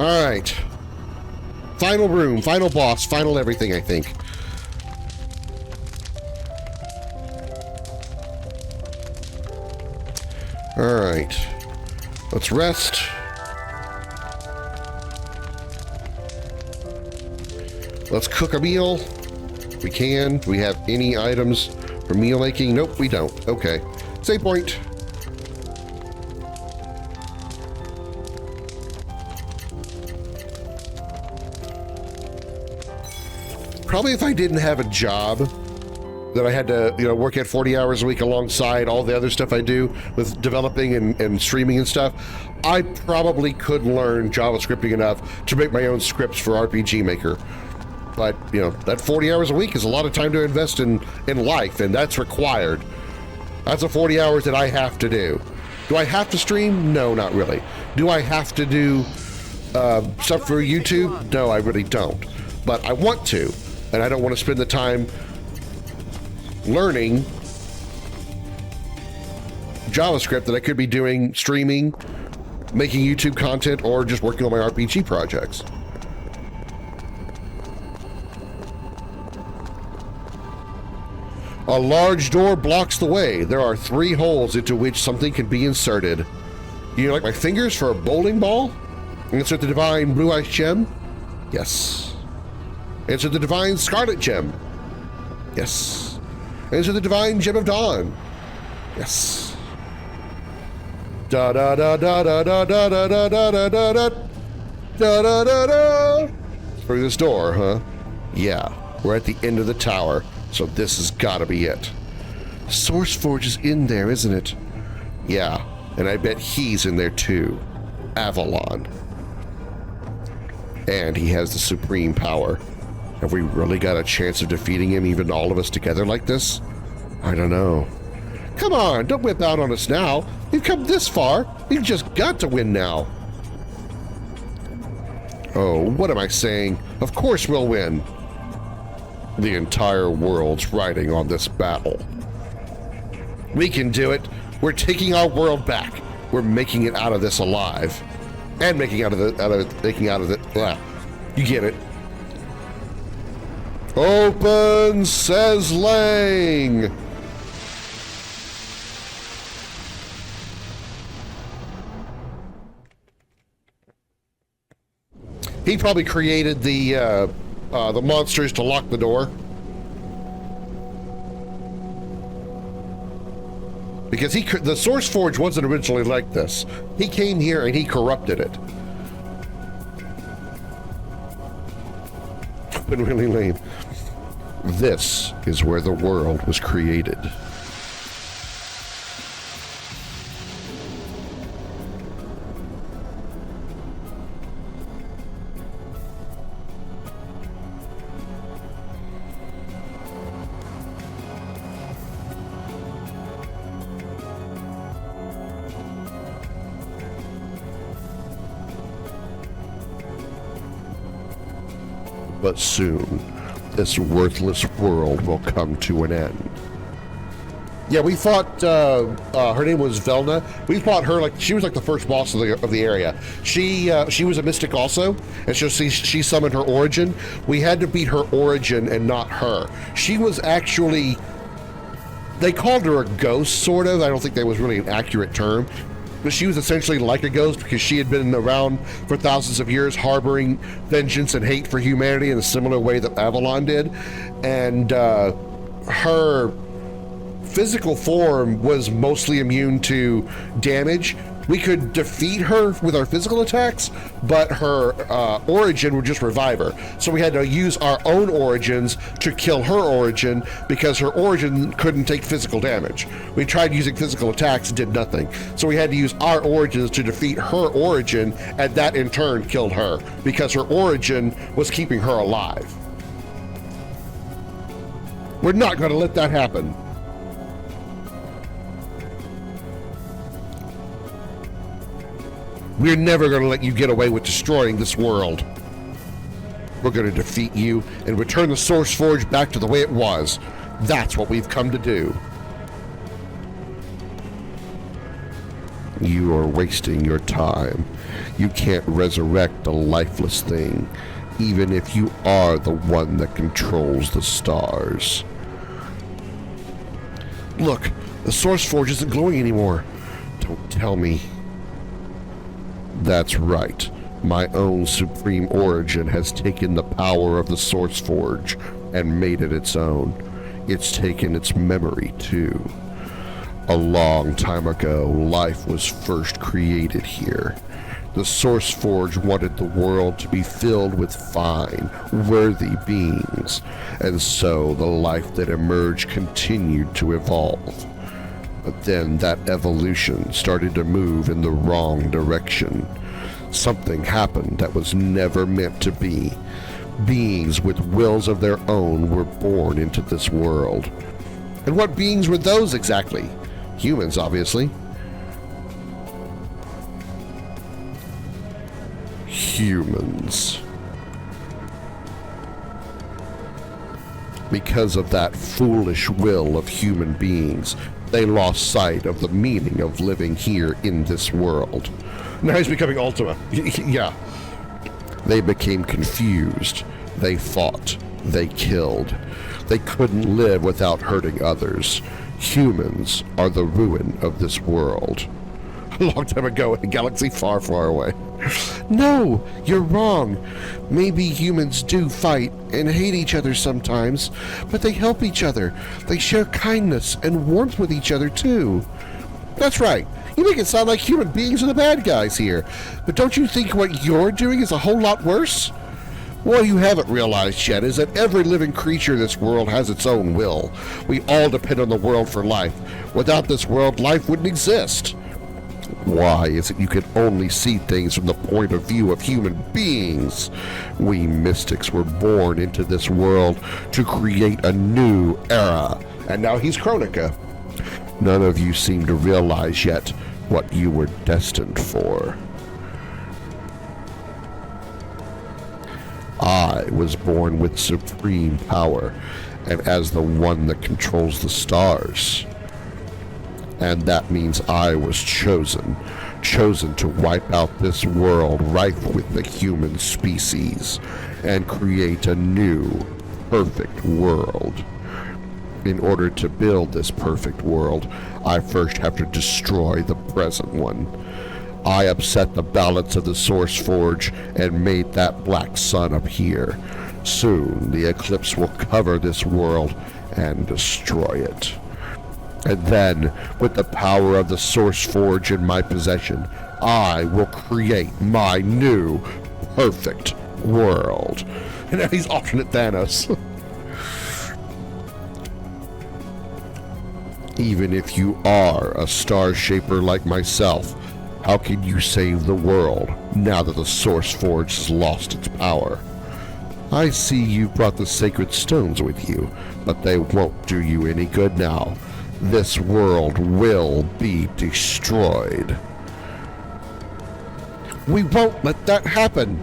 All right. Final room, final boss, final everything, I think. All right. Let's rest. Let's cook a meal. We can. Do we have any items for meal making? Nope, we don't. Okay. Save point. Probably if I didn't have a job that I had to, work at 40 hours a week alongside all the other stuff I do with developing and streaming and stuff, I probably could learn JavaScripting enough to make my own scripts for RPG Maker. But, that 40 hours a week is a lot of time to invest in life, and that's required. That's a 40 hours that I have to do. Do I have to stream? No, not really. Do I have to do stuff for YouTube? No, I really don't. But I want to, and I don't want to spend the time learning JavaScript that I could be doing streaming, making YouTube content, or just working on my RPG projects. A large door blocks the way. There are 3 holes into which something can be inserted. You like my fingers for a bowling ball? Insert the divine blue-eyed gem? Yes. Insert the divine scarlet gem? Yes. Insert the divine gem of dawn? Yes. Da da da da da da da da da da da da da da da da. Through this door, huh? Yeah, we're at the end of the tower. So this has got to be it. Source Forge is in there, isn't it? Yeah, and I bet he's in there too. Avalon. And he has the supreme power. Have we really got a chance of defeating him, even all of us together like this? I don't know. Come on, don't whip out on us now. We've come this far. We've just got to win now. Oh, what am I saying? Of course we'll win. The entire world's riding on this battle. We can do it. We're taking our world back. We're making it out of this alive, and making out of it. You get it. Open, says Lang. He probably created the monsters to lock the door. Because the Source Forge wasn't originally like this. He came here and he corrupted it. Been really lame. This is where the world was created. But soon, this worthless world will come to an end. Yeah, we fought, her name was Velna. We fought her she was like the first boss of the area. She was a mystic also, and so she summoned her origin. We had to beat her origin and not her. She was actually, they called her a ghost, sort of. I don't think that was really an accurate term. But she was essentially like a ghost because she had been around for thousands of years, harboring vengeance and hate for humanity in a similar way that Avalon did. And her physical form was mostly immune to damage. We could defeat her with our physical attacks, but her origin would just revive her. So we had to use our own origins to kill her origin because her origin couldn't take physical damage. We tried using physical attacks, did nothing. So we had to use our origins to defeat her origin, and that in turn killed her because her origin was keeping her alive. We're not going to let that happen. We're never going to let you get away with destroying this world. We're going to defeat you and return the Source Forge back to the way it was. That's what we've come to do. You are wasting your time. You can't resurrect a lifeless thing, even if you are the one that controls the stars. Look, the Source Forge isn't glowing anymore. Don't tell me. That's right. My own supreme origin has taken the power of the Source Forge and made it its own. It's taken its memory, too. A long time ago, life was first created here. The Source Forge wanted the world to be filled with fine, worthy beings, and so the life that emerged continued to evolve. But then that evolution started to move in the wrong direction. Something happened that was never meant to be. Beings with wills of their own were born into this world. And what beings were those exactly? Humans, obviously. Humans. Because of that foolish will of human beings, they lost sight of the meaning of living here in this world. Now he's becoming Ultima. Yeah. They became confused. They fought. They killed. They couldn't live without hurting others. Humans are the ruin of this world. A long time ago in a galaxy far, far away. No, you're wrong. Maybe humans do fight and hate each other sometimes, but they help each other. They share kindness and warmth with each other, too. That's right. You make it sound like human beings are the bad guys here. But don't you think what you're doing is a whole lot worse? What you haven't realized yet is that every living creature in this world has its own will. We all depend on the world for life. Without this world, life wouldn't exist. Why is it you can only see things from the point of view of human beings? We mystics were born into this world to create a new era. And now he's Chronica. None of you seem to realize yet what you were destined for. I was born with supreme power, and as the one that controls the stars. And that means I was chosen to wipe out this world rife with the human species, and create a new, perfect world. In order to build this perfect world, I first have to destroy the present one. I upset the balance of the Source Forge and made that black sun appear. Soon, the eclipse will cover this world and destroy it. And then, with the power of the Source Forge in my possession, I will create my new, perfect world. And now he's alternate Thanos. Even if you are a star shaper like myself, how can you save the world now that the Source Forge has lost its power? I see you brought the sacred stones with you, but they won't do you any good now. This world will be destroyed. We won't let that happen.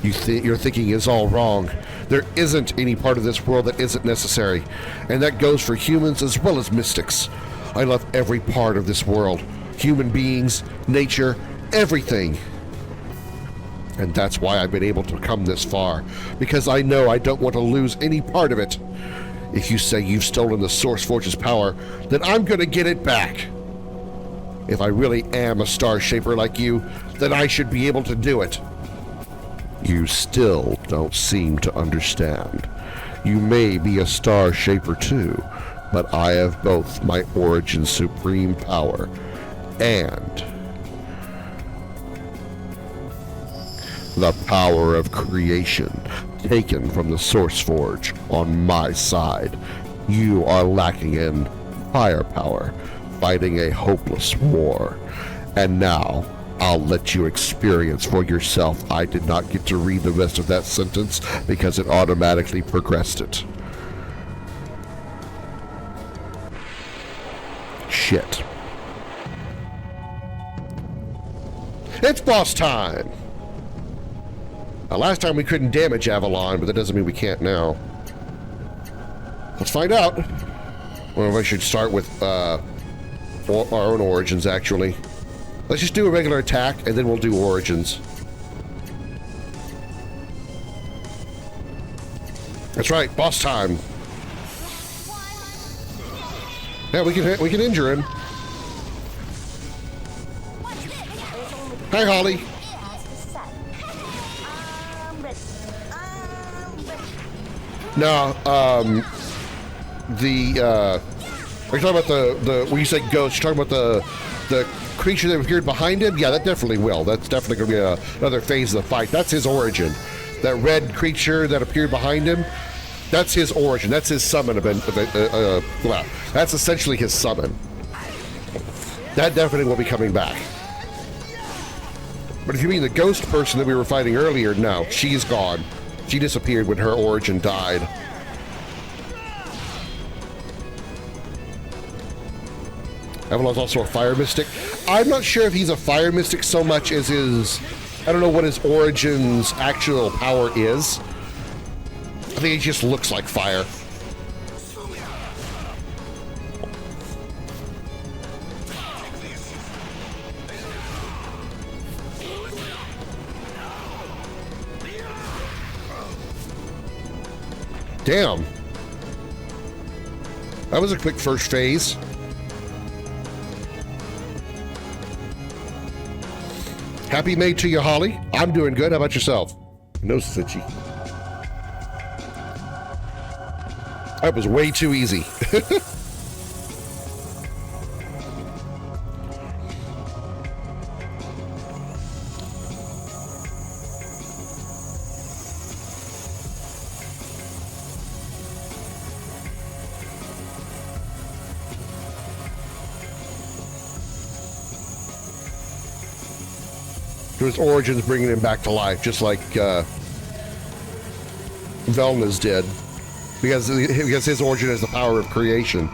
Your thinking is all wrong. There isn't any part of this world that isn't necessary, and that goes for humans as well as mystics. I love every part of this world. Human beings, nature, everything. And that's why I've been able to come this far, because I know I don't want to lose any part of it. If you say you've stolen the Source Forge's power, then I'm going to get it back. If I really am a star shaper like you, then I should be able to do it. You still don't seem to understand. You may be a star shaper too, but I have both my origin supreme power and the power of creation taken from the Source Forge on my side. You are lacking in firepower, fighting a hopeless war. And now, I'll let you experience for yourself. I did not get to read the rest of that sentence because it automatically progressed it. Shit. It's boss time! Last time we couldn't damage Avalon, but that doesn't mean we can't now. Let's find out. Well, I should start with our own origins, actually. Let's just do a regular attack, and then we'll do origins. That's right, boss time. Yeah, we can injure him. Hi, Holly. No, are you talking about the when you say ghost, you're talking about the creature that appeared behind him? Yeah, that definitely will. That's definitely going to be another phase of the fight. That's his origin. That red creature that appeared behind him, that's his origin. That's his summon event. That's essentially his summon. That definitely will be coming back. But if you mean the ghost person that we were fighting earlier, no, she's gone. She disappeared when her origin died. Avalon's also a fire mystic. I'm not sure if he's a fire mystic so much as his... I don't know what his origin's actual power is. I think he just looks like fire. Damn. That was a quick first phase. Happy May to you, Holly. I'm doing good. How about yourself? No Stitchy. That was way too easy. His origins bringing him back to life, just like Velna's did, because his origin is the power of creation.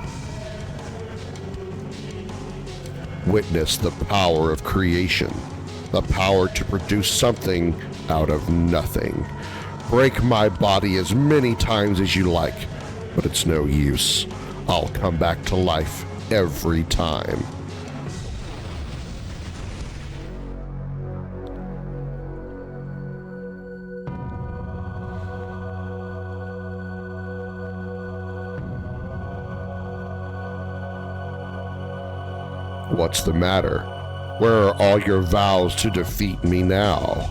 Witness the power of creation, the power to produce something out of nothing. Break my body as many times as you like, but it's no use. I'll come back to life every time. What's the matter? Where are all your vows to defeat me now?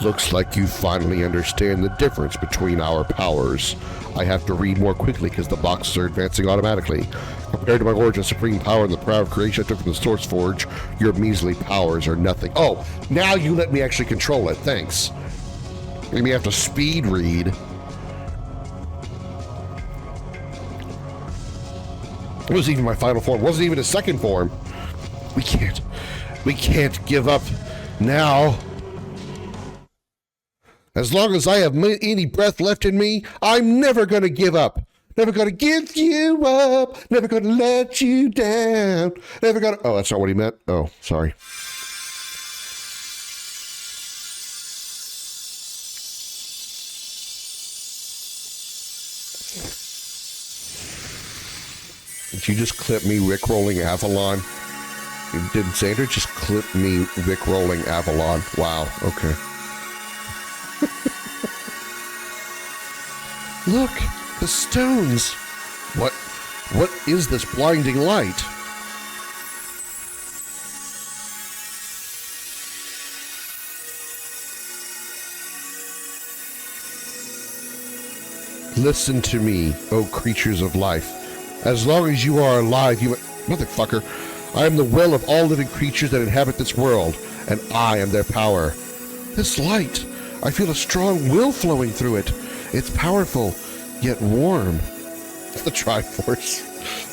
Looks like you finally understand the difference between our powers. I have to read more quickly because the boxes are advancing automatically. Compared to my origin supreme power and the power of creation I took from the Source Forge, your measly powers are nothing. Oh, now you let me actually control it. Thanks. Maybe I have to speed read. It wasn't even my final form. It wasn't even a second form. We can't give up now. As long as I have any breath left in me, I'm never going to give up. Never going to give you up. Never going to let you down. Never going to... Oh, that's not what he meant. Oh, sorry. Did you just clip me Rickrolling Avalon? Did Xander just clip me Rickrolling Avalon? Wow, okay. Look, the stones. What is this blinding light? Listen to me, O creatures of life. As long as you are alive, you... Motherfucker. I am the will of all living creatures that inhabit this world, and I am their power. This light, I feel a strong will flowing through it. It's powerful, yet warm. The Triforce.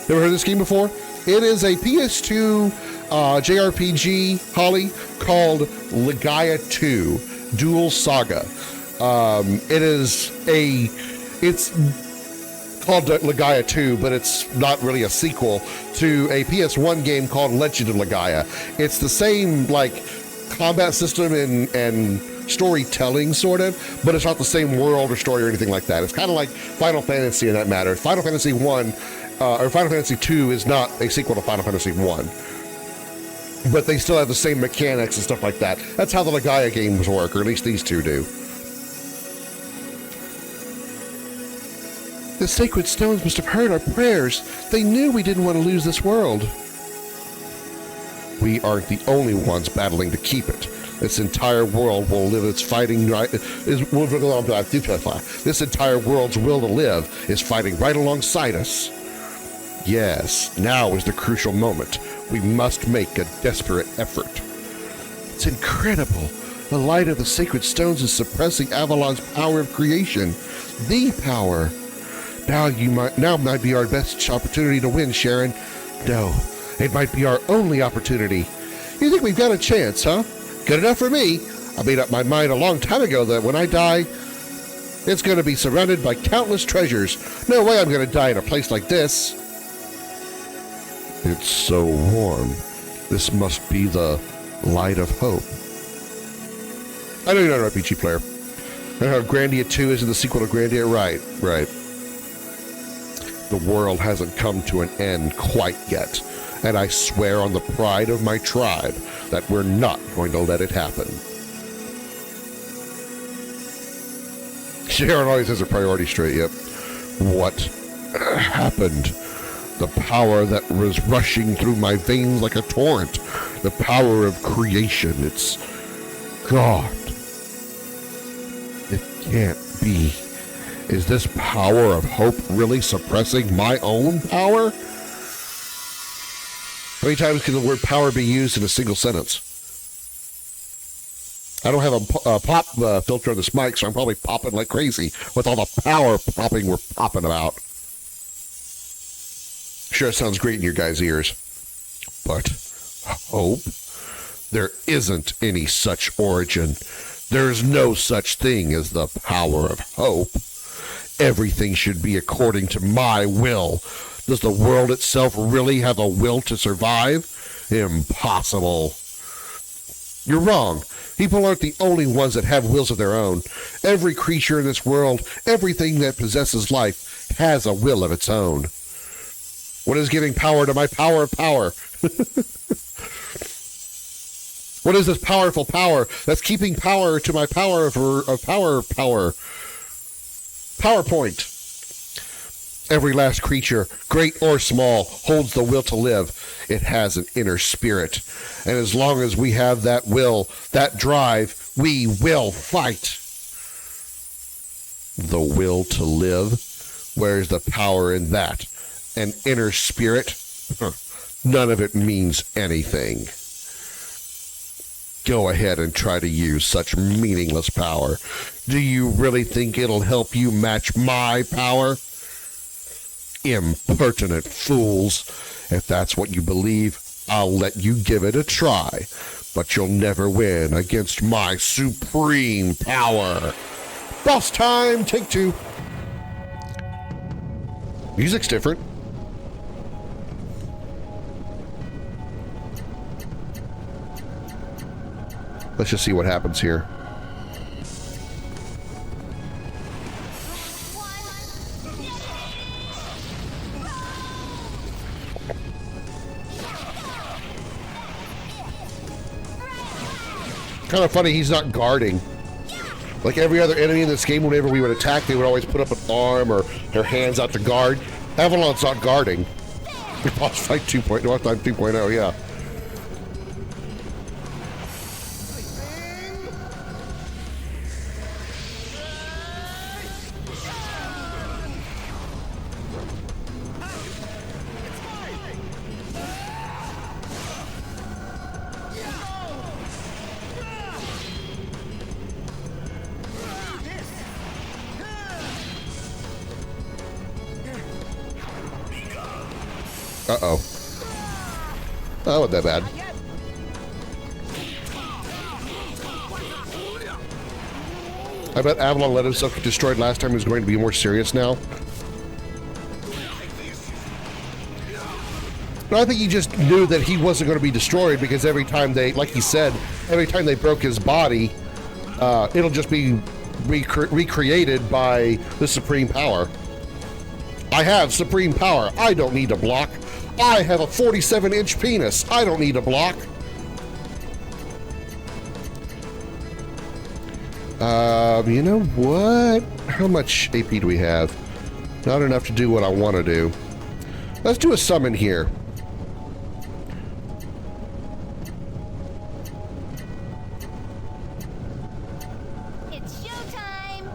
Never heard of this game before? It is a PS2 JRPG, Holly, called Legaia 2, Duel Saga. It's called Legaia 2, but it's not really a sequel to a PS1 game called Legend of Legaia. It's the same, like, combat system and storytelling, sort of, but it's not the same world or story or anything like that. It's kind of like Final Fantasy in that matter. Final Fantasy 1 or Final Fantasy 2 is not a sequel to Final Fantasy 1. But they still have the same mechanics and stuff like that. That's how the Legaia games work, or at least these two do. The sacred stones must have heard our prayers. They knew we didn't want to lose this world. We aren't the only ones battling to keep it. This entire world will live its fighting right. This entire world's will to live is fighting right alongside us. Yes, now is the crucial moment. We must make a desperate effort. It's incredible. The light of the sacred stones is suppressing Avalon's power of creation. The power. Now might be our best opportunity to win, Sharon. No, it might be our only opportunity. You think we've got a chance, huh? Good enough for me. I made up my mind a long time ago that when I die, it's going to be surrounded by countless treasures. No way I'm going to die in a place like this. It's so warm. This must be the light of hope. I know you're not an RPG player. Grandia 2 isn't the sequel to Grandia? Right. The world hasn't come to an end quite yet, and I swear on the pride of my tribe that we're not going to let it happen. Sharon always has her priorities straight, yep. What happened? The power that was rushing through my veins like a torrent. The power of creation. It's God. It can't be. Is this power of hope really suppressing my own power? How many times can the word power be used in a single sentence? I don't have a pop filter on this mic, so I'm probably popping like crazy with all the power popping we're popping about. Sure, it sounds great in your guys' ears. But hope? There isn't any such origin. There's no such thing as the power of hope. Everything should be according to my will. Does the world itself really have a will to survive? Impossible. You're wrong. People aren't the only ones that have wills of their own. Every creature in this world, everything that possesses life, has a will of its own. What is giving power to my power of power? What is this powerful power that's keeping power to my power of power? PowerPoint. Every last creature, great or small, holds the will to live. It has an inner spirit. And as long as we have that will, that drive, we will fight. The will to live? Where's the power in that? An inner spirit? None of it means anything. Go ahead and try to use such meaningless power. Do you really think it'll help you match my power? Impertinent fools. If that's what you believe, I'll let you give it a try. But you'll never win against my supreme power. Boss time, take two. Music's different. Let's just see what happens here. Kind of funny, he's not guarding. Like every other enemy in this game, whenever we would attack, they would always put up an arm or their hands out to guard. Avalon's not guarding. Boss fight 2.0, boss time 2.0, yeah. Uh-oh. That wasn't that bad. I bet Avalon let himself get destroyed last time. He's going to be more serious now. No, I think he just knew that he wasn't going to be destroyed because every time they, like he said, every time they broke his body, It'll just be recreated by the supreme power. I have supreme power. I don't need to block. I have a 47-inch penis. I don't need to block. You know what? How much AP do we have? Not enough to do what I want to do. Let's do a summon here. It's showtime.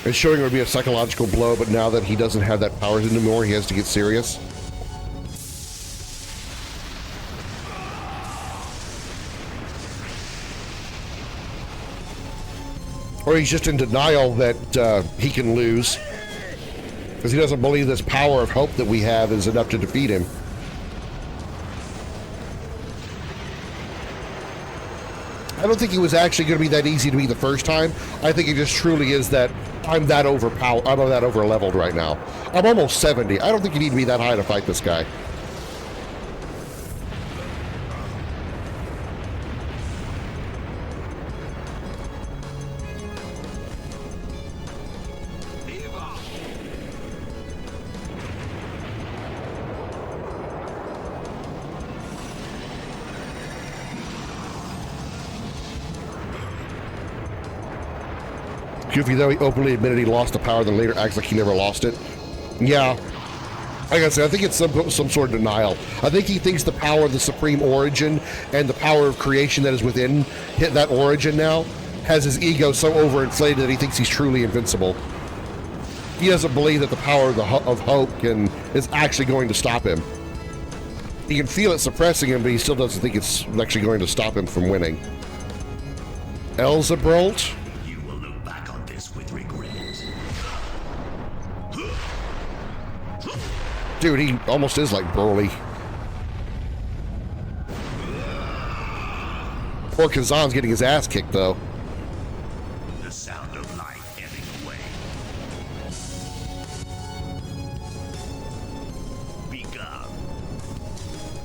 It's showing it would be a psychological blow, but now that he doesn't have that power anymore, he has to get serious. Or he's just in denial that he can lose, because he doesn't believe this power of hope that we have is enough to defeat him. I don't think it was actually going to be that easy to be the first time. I think it just truly is that I'm that overpowered. I'm that over leveled right now. I'm almost 70. I don't think you need to be that high to fight this guy. Goofy, though, he openly admitted he lost the power, then later acts like he never lost it. Yeah. Like I said, I think it's some sort of denial. I think he thinks the power of the supreme origin and the power of creation that is within that origin now has his ego so overinflated that he thinks he's truly invincible. He doesn't believe that the power of hope is actually going to stop him. He can feel it suppressing him, but he still doesn't think it's actually going to stop him from winning. Elzabralt? Dude, he almost is like Broly. Poor Kazan's getting his ass kicked, though. The sound of life ebbing away. Begun.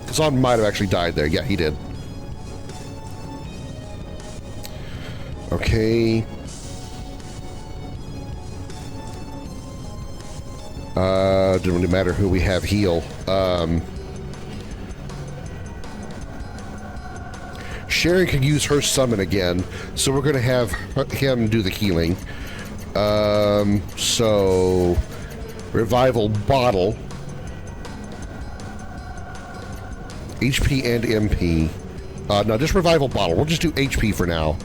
Kazan might have actually died there. Yeah, he did. Okay. Doesn't really matter who we have heal. Sharon can use her summon again, so we're going to have him do the healing. So revival bottle, HP and MP. No, just revival bottle. We'll just do HP for now.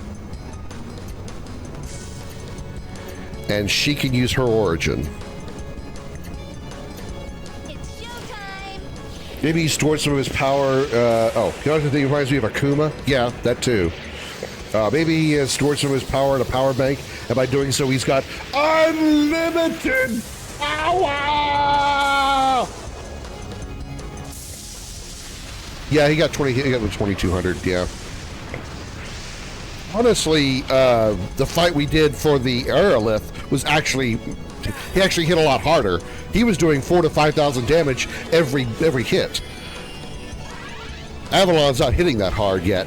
And she can use her origin. Maybe he stored some of his power. Oh, you know what thing reminds me of Akuma? Yeah, that too. Maybe he has stored some of his power in a power bank, and by doing so, he's got unlimited power. Yeah, he got 20. He got the 2200. Yeah. Honestly, the fight we did for the Aerolith was actually. He actually hit a lot harder. He was doing 4,000 to 5,000 damage every hit. Avalon's not hitting that hard yet.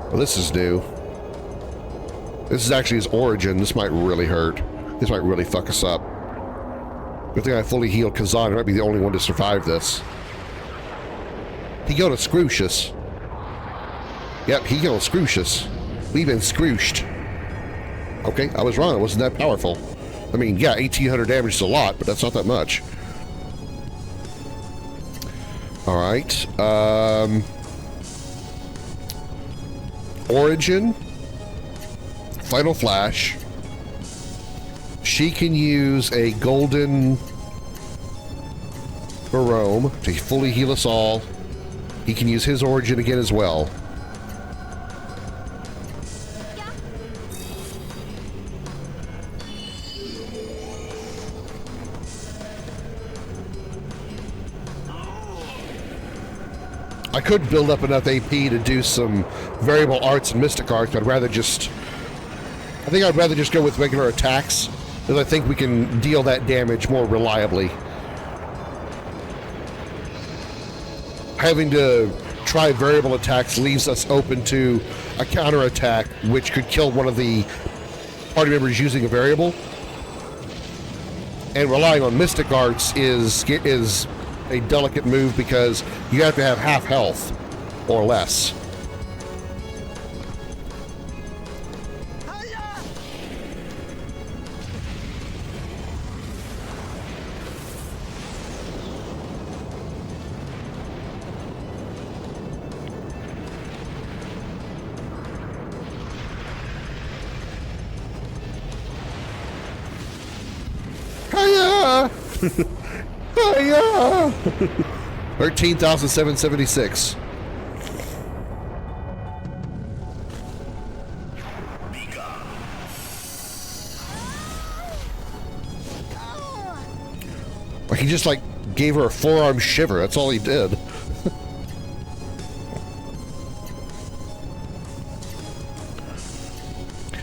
Well, this is new. This is actually his origin. This might really hurt. This might really fuck us up. Good thing I fully healed Kazan. I might be the only one to survive this. He got a Scrucius. Yep, he got a Scrucius. We've been scrooshed. Okay, I was wrong. It wasn't that powerful. I mean, yeah, 1,800 damage is a lot, but that's not that much. All right. Origin. Final Flash. She can use a golden Barome to fully heal us all. He can use his origin again as well. I could build up enough AP to do some variable arts and mystic arts, but I'd rather just... I think I'd rather just go with regular attacks because I think we can deal that damage more reliably. Having to try variable attacks leaves us open to a counterattack, which could kill one of the party members using a variable. And relying on Mystic Arts is a delicate move because you have to have half health or less. Hiya! Hiya! 13,776. He just like gave her a forearm shiver. That's all he did.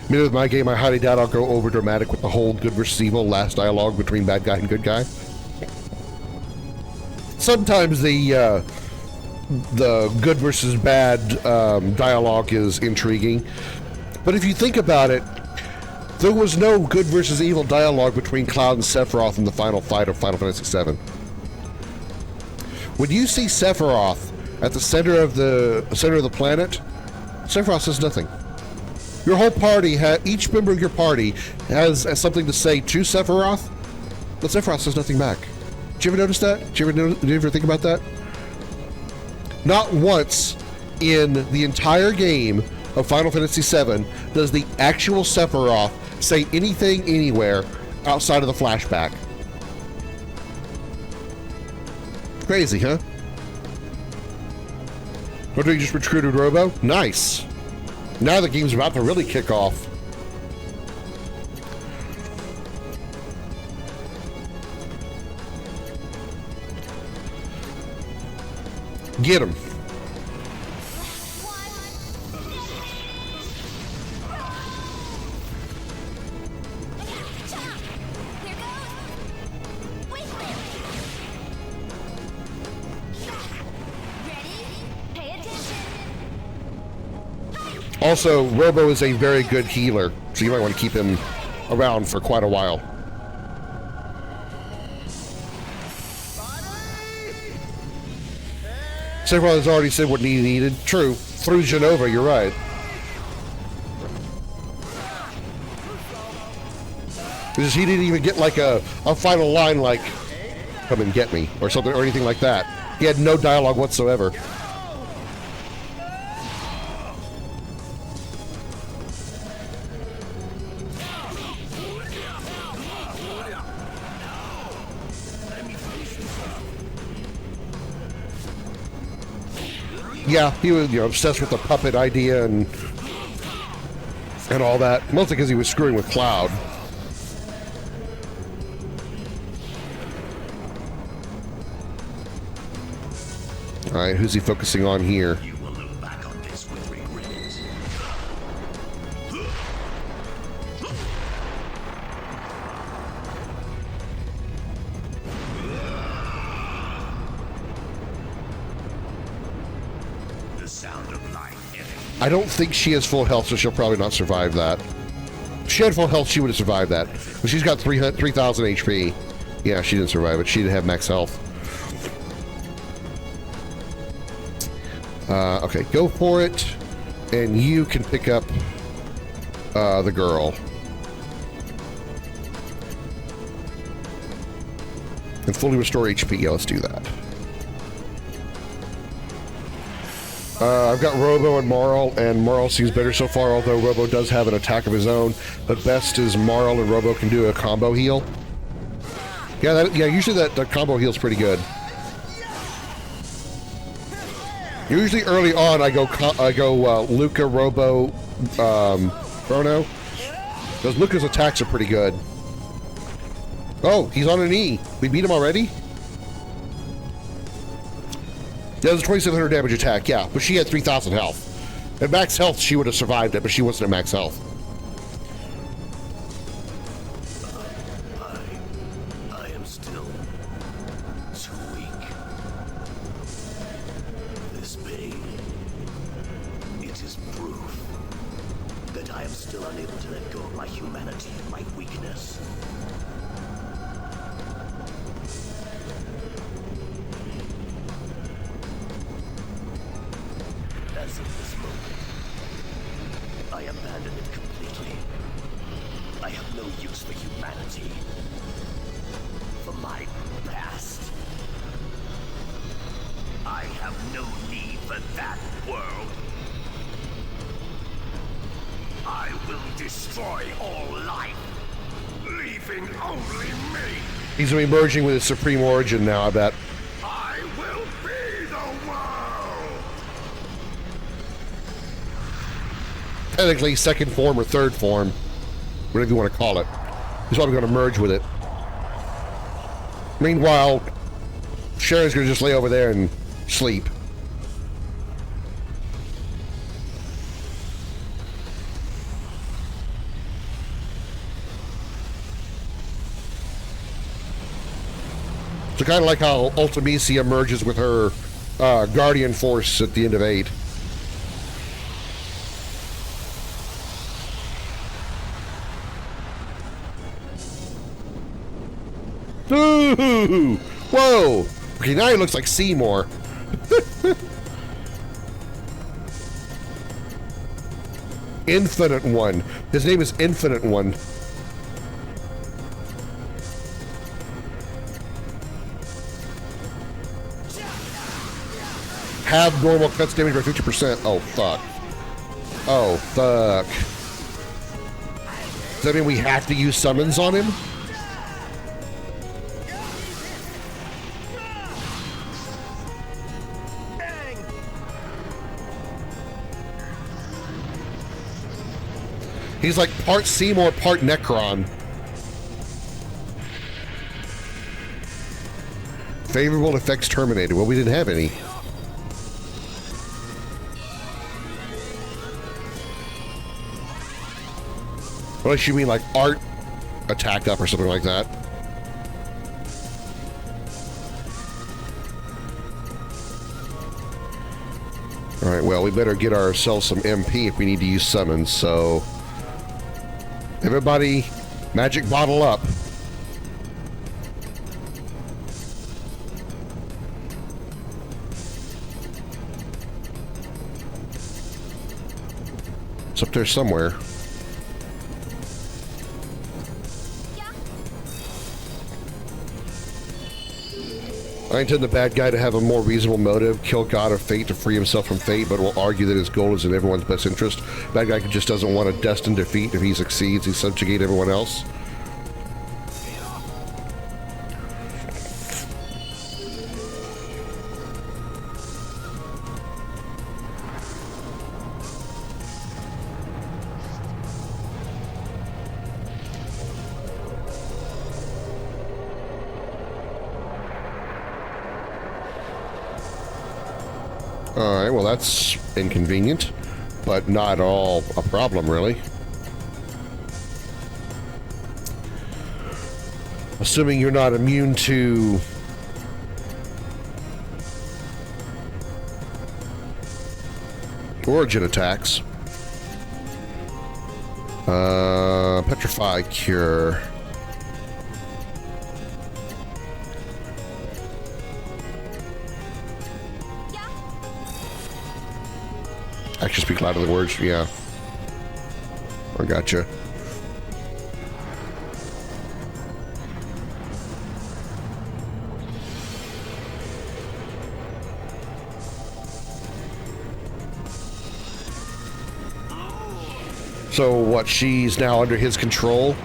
Maybe with my game, I highly doubt I'll go over dramatic with the whole good versus evil last dialogue between bad guy and good guy. Sometimes the good versus bad dialogue is intriguing, but if you think about it, there was no good versus evil dialogue between Cloud and Sephiroth in the final fight of Final Fantasy VII. When you see Sephiroth at the center of the planet, Sephiroth says nothing. Your whole party, each member of your party has something to say to Sephiroth, but Sephiroth says nothing back. Did you ever notice that? Did you ever think about that? Not once in the entire game of Final Fantasy VII does the actual Sephiroth say anything anywhere outside of the flashback. Crazy, huh? What, you just recruited Robo? Nice. Now the game's about to really kick off. Get him. Also, Robo is a very good healer, so you might want to keep him around for quite a while. Sephiroth has already said what he needed. True. Through Genova, you're right. Because he didn't even get like a final line like, come and get me, or something, or anything like that. He had no dialogue whatsoever. Yeah, he was, obsessed with the puppet idea and all that. Mostly because he was screwing with Cloud. All right, who's he focusing on here? You will look back on this with regret. The sound of life ebbing. I don't think she has full health, so she'll probably not survive that. If she had full health, she would have survived that. But she's got 3,000 HP. Yeah, she didn't survive it. She didn't have max health. Okay, go for it, and you can pick up the girl. And fully restore HP. Yeah, let's do that. I've got Robo and Marl seems better so far, although Robo does have an attack of his own. But best is Marl and Robo can do a combo heal. Yeah, usually that combo heal's pretty good. Usually early on, I go Luca, Robo, Chrono. Because Luca's attacks are pretty good. Oh, he's on an E. We beat him already? That was a 2,700 damage attack, yeah. But she had 3,000 health. At max health, she would have survived it, but she wasn't at max health. unable to let go of my humanity and my weakness. As of this moment, I abandon it completely. I have no use for humanity. For my past. I have no need for that world. I will destroy all life, leaving only me. He's gonna be merging with his Supreme Origin now, I bet. I will be the world. Technically, second form or third form, whatever you want to call it. He's probably gonna merge with it. Meanwhile, Sharon's gonna just lay over there and sleep. So kind of like how Ultimisia merges with her Guardian Force at the end of 8. Ooh, whoa! Okay, now he looks like Seymour. Infinite One. His name is Infinite One. Have normal cuts damage by 50%. Oh, fuck. Oh, fuck. Does that mean we have to use summons on him? He's like part Seymour, part Necron. Favorable effects terminated. Well, we didn't have any. Unless you mean like art attacked up or something like that. Alright, well, we better get ourselves some MP if we need to use summons, so... Everybody, magic bottle up. It's up there somewhere. I intend the bad guy to have a more reasonable motive, kill God of Fate to free himself from fate, but will argue that his goal is in everyone's best interest. Bad guy just doesn't want a destined defeat. If he succeeds, he subjugate everyone else. Alright, well that's inconvenient, but not at all a problem, really. Assuming you're not immune to... origin attacks. Petrify Cure. Actually speak louder than words, yeah. I gotcha. So what, she's now under his control?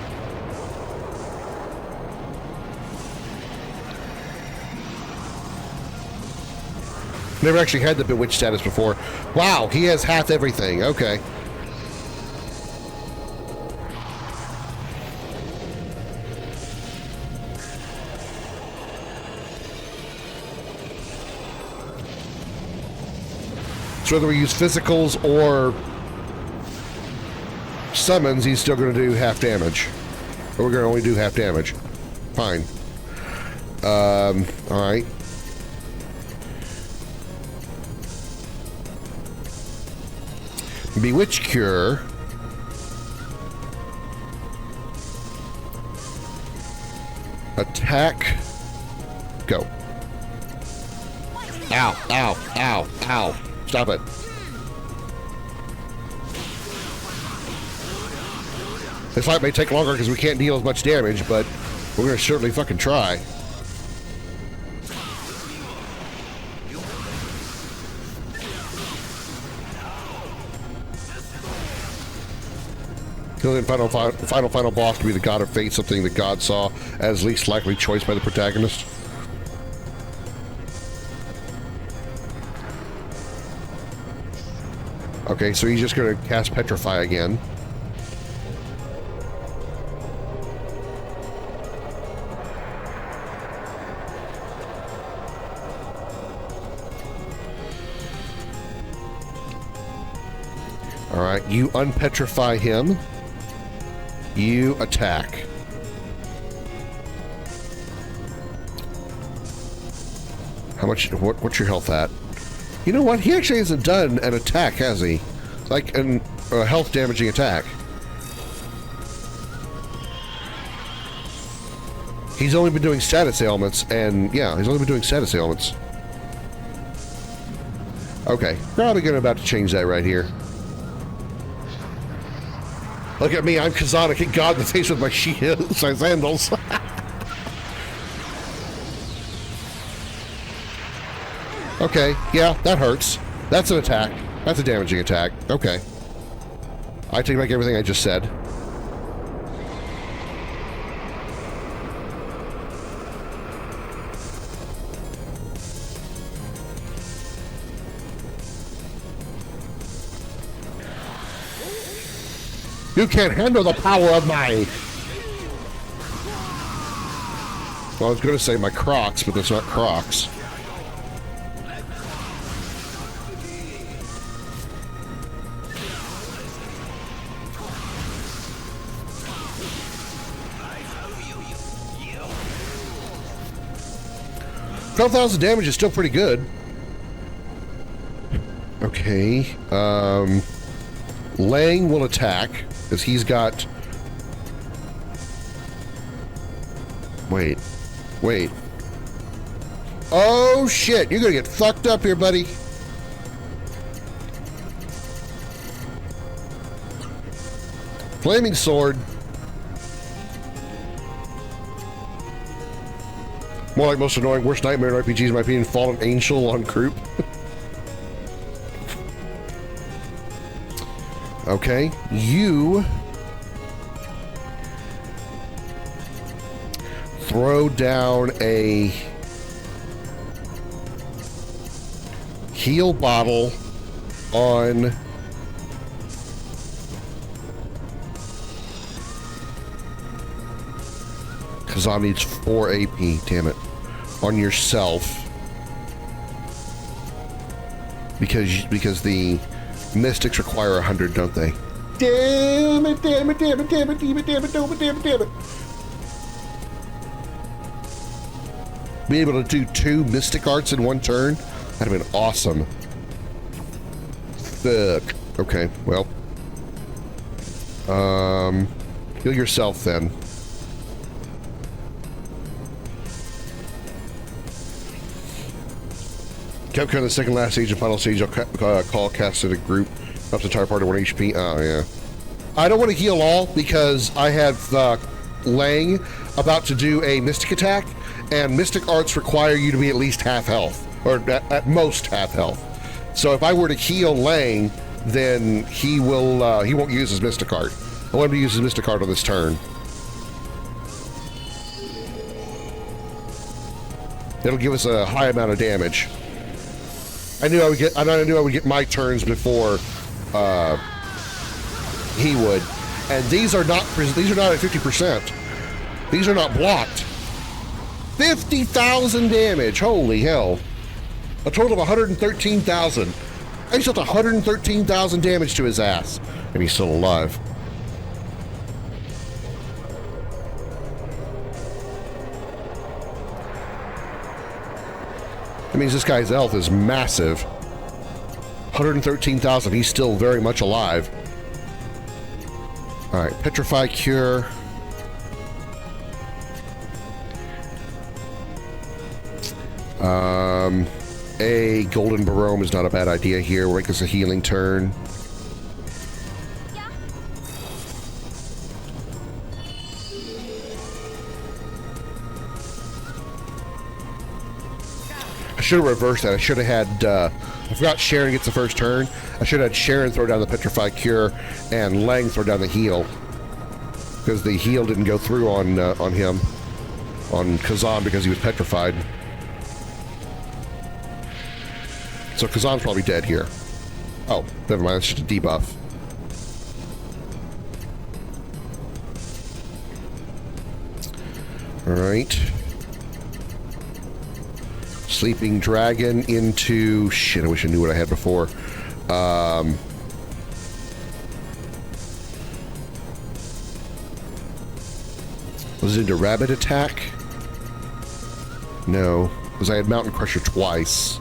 Never actually had the bewitched status before. Wow, he has half everything. Okay. So whether we use physicals or summons, he's still going to do half damage. Or we're going to only do half damage. Fine. Alright. Bewitch Cure. Attack. Go. Ow, ow, ow, ow. Stop it. This fight may take longer because we can't deal as much damage, but we're going to certainly fucking try. The final boss to be the God of Fate, something the god saw as least likely choice by the protagonist. Okay, so he's just going to cast Petrify again. All right, you unpetrify him. You attack. How much? What's your health at? You know what? He actually hasn't done an attack, has he? Like a health damaging attack. He's only been doing status ailments, and yeah, he's only been doing status ailments. Okay, probably about to change that right here. Look at me, I'm Kazan, I kick God in the face with my shields, my sandals. Okay, yeah, that hurts. That's an attack. That's a damaging attack. Okay. I take back everything I just said. You can't handle the power of my... Well, I was going to say my Crocs, but that's not Crocs. $12,000 damage is still pretty good. Okay. Lang will attack, because he's got... Wait. Oh, shit! You're gonna get fucked up here, buddy. Flaming Sword. More like most annoying, worst nightmare in RPGs, in my opinion, Fallen Angel on group. Okay, you throw down a heal bottle on Kazan needs 4 AP, damn it, on yourself because the Mystics require 100, don't they? Damn it. Be able to do 2 Mystic Arts in 1 turn? That'd have been awesome. Fuck. Okay, well. Heal yourself then. Capcom, the second last stage and final stage, I'll call casted a group up to entire party 1 HP. Oh, yeah. I don't want to heal all because I have Lang about to do a Mystic attack, and Mystic Arts require you to be at least half health, or at most half health. So if I were to heal Lang, then he won't use his Mystic Art. I want him to use his Mystic Art on this turn. It'll give us a high amount of damage. I knew I would get my turns before he would, and these are not at 50%. These are not blocked. 50,000 damage. Holy hell! A total of 113,000. I just dealt 113,000 damage to his ass, and he's still alive. That means this guy's health is massive. 113,000, he's still very much alive. Alright, Petrify Cure. A golden barome is not a bad idea here. Make us a healing turn. Yeah. I should have reversed that. I should have had, I forgot Sharon gets the first turn. I should have had Sharon throw down the Petrified Cure and Lang throw down the heal. Because the heal didn't go through on him. On Kazan because he was petrified. So Kazan's probably dead here. Oh, never mind. It's just a debuff. Alright. Sleeping Dragon into... Shit, I wish I knew what I had before. Was it into Rabbit Attack? No, because I had Mountain Crusher twice.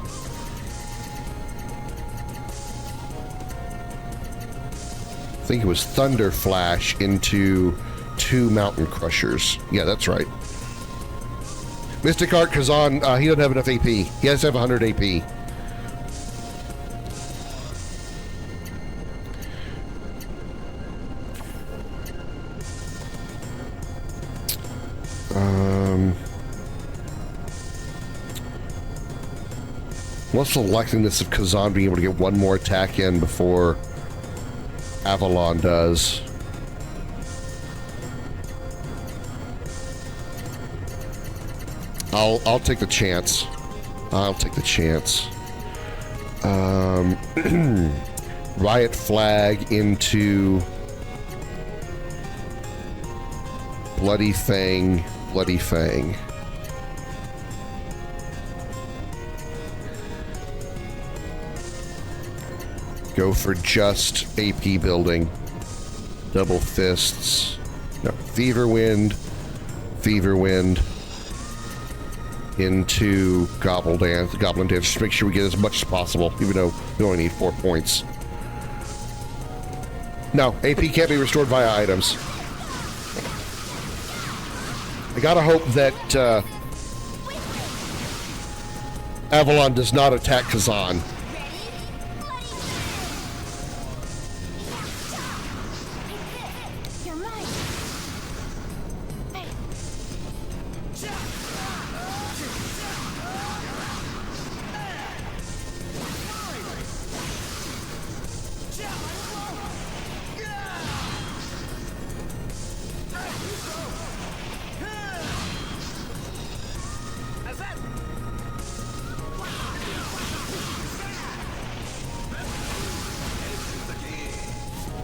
I think it was Thunder Flash into 2 Mountain Crushers. Yeah, that's right. Mystic Art Kazan, he doesn't have enough AP. He has to have 100 AP. What's the likeliness of Kazan being able to get one more attack in before Avalon does? I'll take the chance. I'll take the chance. Riot Flag into Bloody Fang. Bloody Fang. Go for just AP building. Double Fists. No, Fever Wind. Fever Wind. Into Goblin Dance. Just make sure we get as much as possible, even though we only need 4 points. No, AP can't be restored via items. I gotta hope that Avalon does not attack Kazan. You're mine.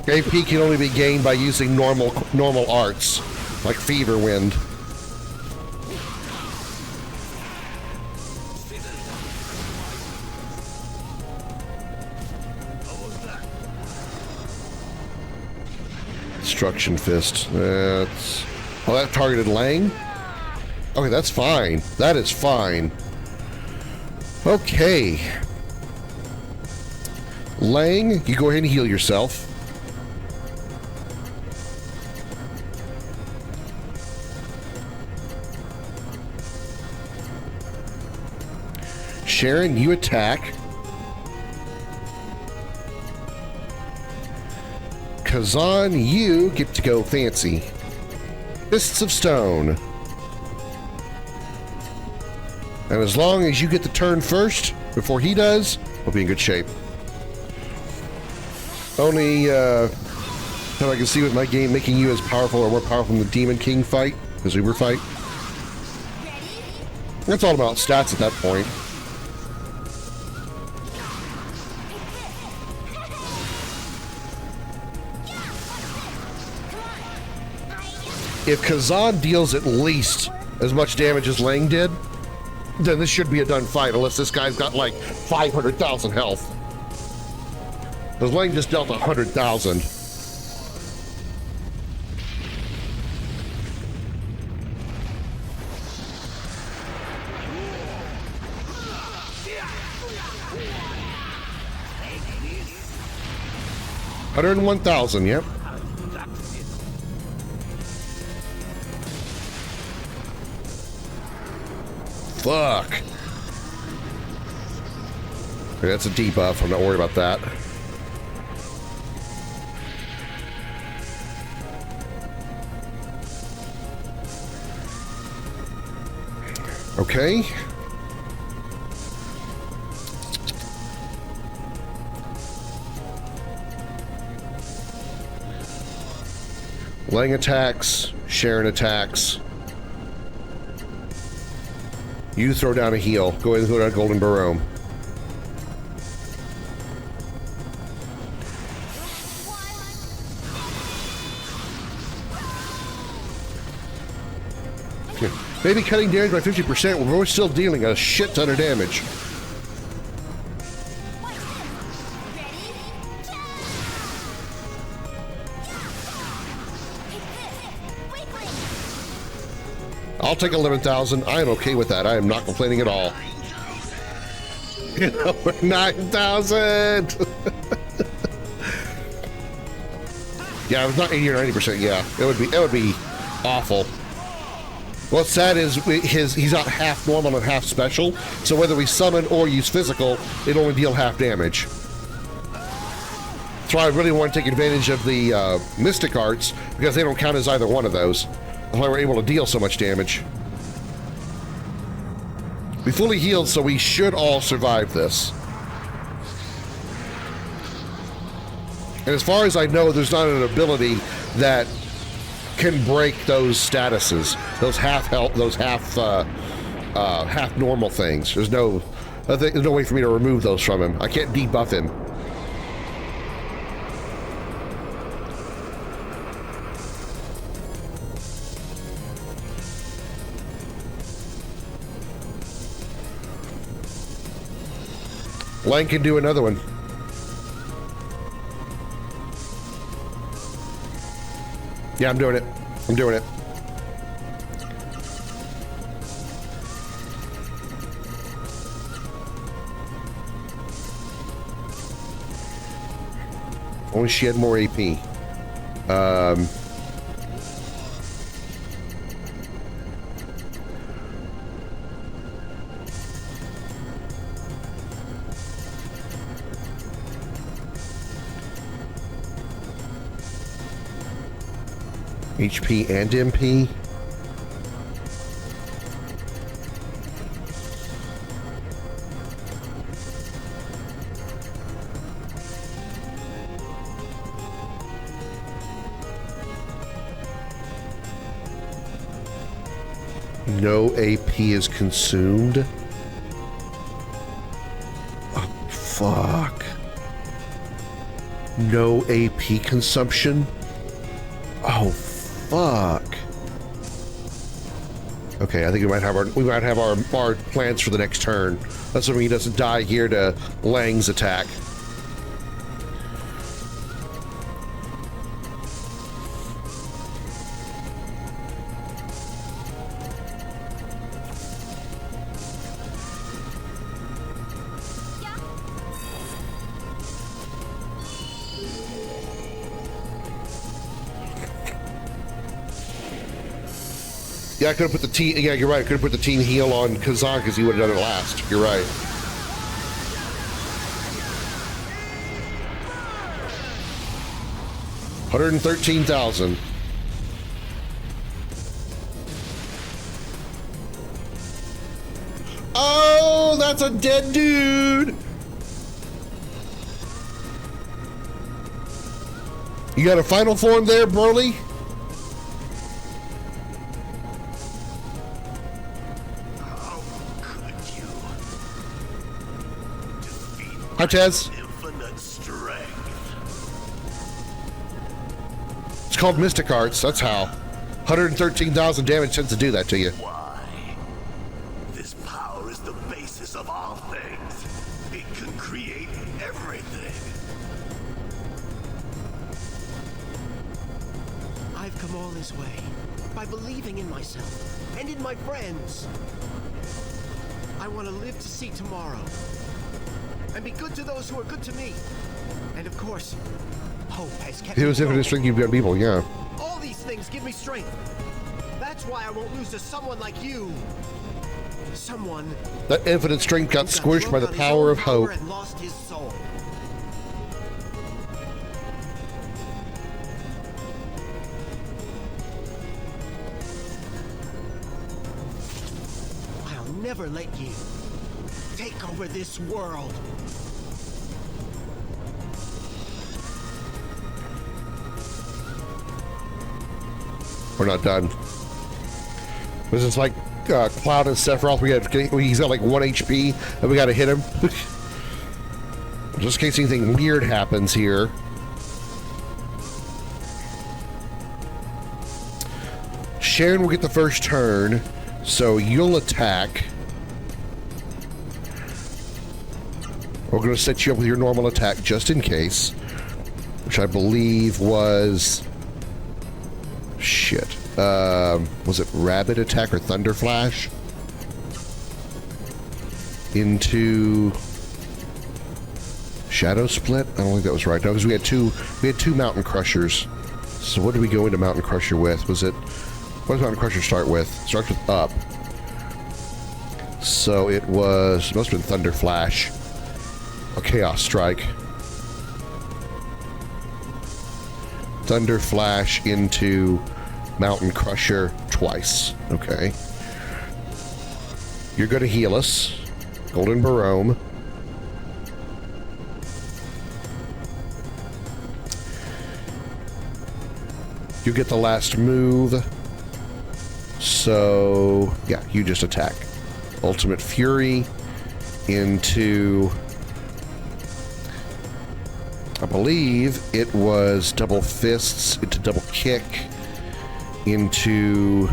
AP can only be gained by using normal arts, like Fever Wind. Destruction Fist. That's... Oh, that targeted Lang? Okay, that's fine. That is fine. Okay. Lang, you go ahead and heal yourself. Sharon, you attack. Kazan, you get to go fancy. Fists of Stone. And as long as you get the turn first, before he does, we'll be in good shape. Only that I can see with my game making you as powerful or more powerful than the Demon King fight, the Uber fight. It's all about stats at that point. If Kazan deals at least as much damage as Lang did, then this should be a done fight, unless this guy's got like 500,000 health. Because Lang just dealt 100,000. $101,000, yep. Fuck. Okay, that's a debuff. I'm not worried about that. Okay. Lang attacks, Sharon attacks. You throw down a heal. Go ahead and throw down Golden Barome. Okay. Maybe cutting damage by 50%, we're still dealing a shit ton of damage. I'll take 11,000. I am okay with that. I am not complaining at all. 9,000. Yeah, it's not 80 or 90%. Yeah, it would be awful. What's sad is he's not half normal and half special. So whether we summon or use physical, it only deal half damage. That's why I really want to take advantage of the Mystic Arts, because they don't count as either one of those. That's why we're able to deal so much damage. We fully healed, so we should all survive this. And as far as I know, there's not an ability that can break those statuses, those half health, those half normal things. There's no way for me to remove those from him. I can't debuff him. Lang can do another one. Yeah, I'm doing it. I'm doing it. Only she had more AP. HP and MP. No AP is consumed. Oh, fuck. No AP consumption. Oh, fuck. Okay, I think we might have our plans for the next turn. That's when he doesn't die here to Lang's attack. Yeah, I could have put the team. Yeah, you're right. I could have put the team heal on Kazan because he would have done it last. You're right. $113,000. Oh, that's a dead dude. You got a final form there, Broly? Hi, Tez. Infinite strength. It's called Mystic Arts. That's how. 113,000 damage tends to do that to you. Why? This power is the basis of all things. It can create everything. I've come all this way by believing in myself and in my friends. I want to live to see tomorrow. And be good to those who are good to me. And of course, hope has kept me He was infinite going. strength, you've got people, yeah. All these things give me strength. That's why I won't lose to someone like you. Someone That infinite strength got who squished by the drunk on his power own of hope. and lost his soul. I'll never let you take over this world. We're not done. This is like Cloud and Sephiroth. He's got like 1 HP, and we gotta hit him. Just in case anything weird happens here. Sharon will get the first turn, so you'll attack. We're gonna set you up with your normal attack just in case, which I believe was... Shit. Was it Rabbit Attack or Thunder Flash? Into Shadow Split? I don't think that was right. No, because we had two Mountain Crushers. So what did we go into Mountain Crusher with? Was it... What does Mountain Crusher start with? Starts with up. So it was... It must have been Thunder Flash. Or Chaos Strike. Thunder Flash into Mountain Crusher twice. Okay. You're going to heal us. Golden Barome. You get the last move. So, yeah, you just attack. Ultimate Fury into... I believe it was double fists into double kick into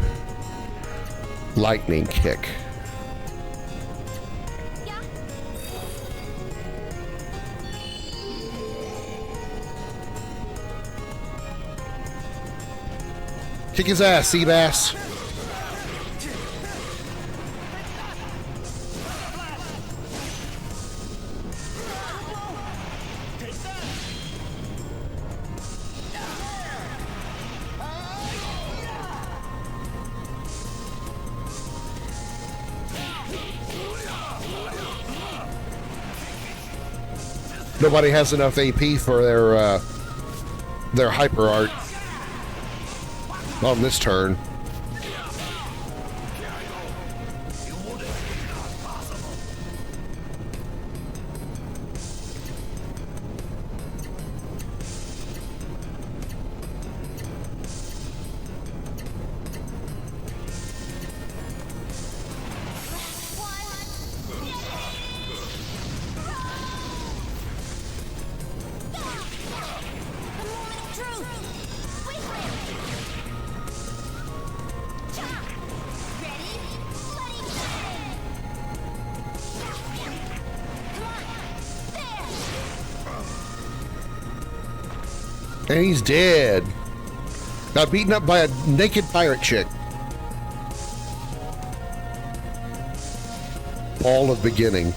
lightning kick. Yeah. Kick his ass, Seabass. Nobody has enough AP for their hyper art on this turn. And he's dead. Got beaten up by a naked pirate chick. Ball of beginning.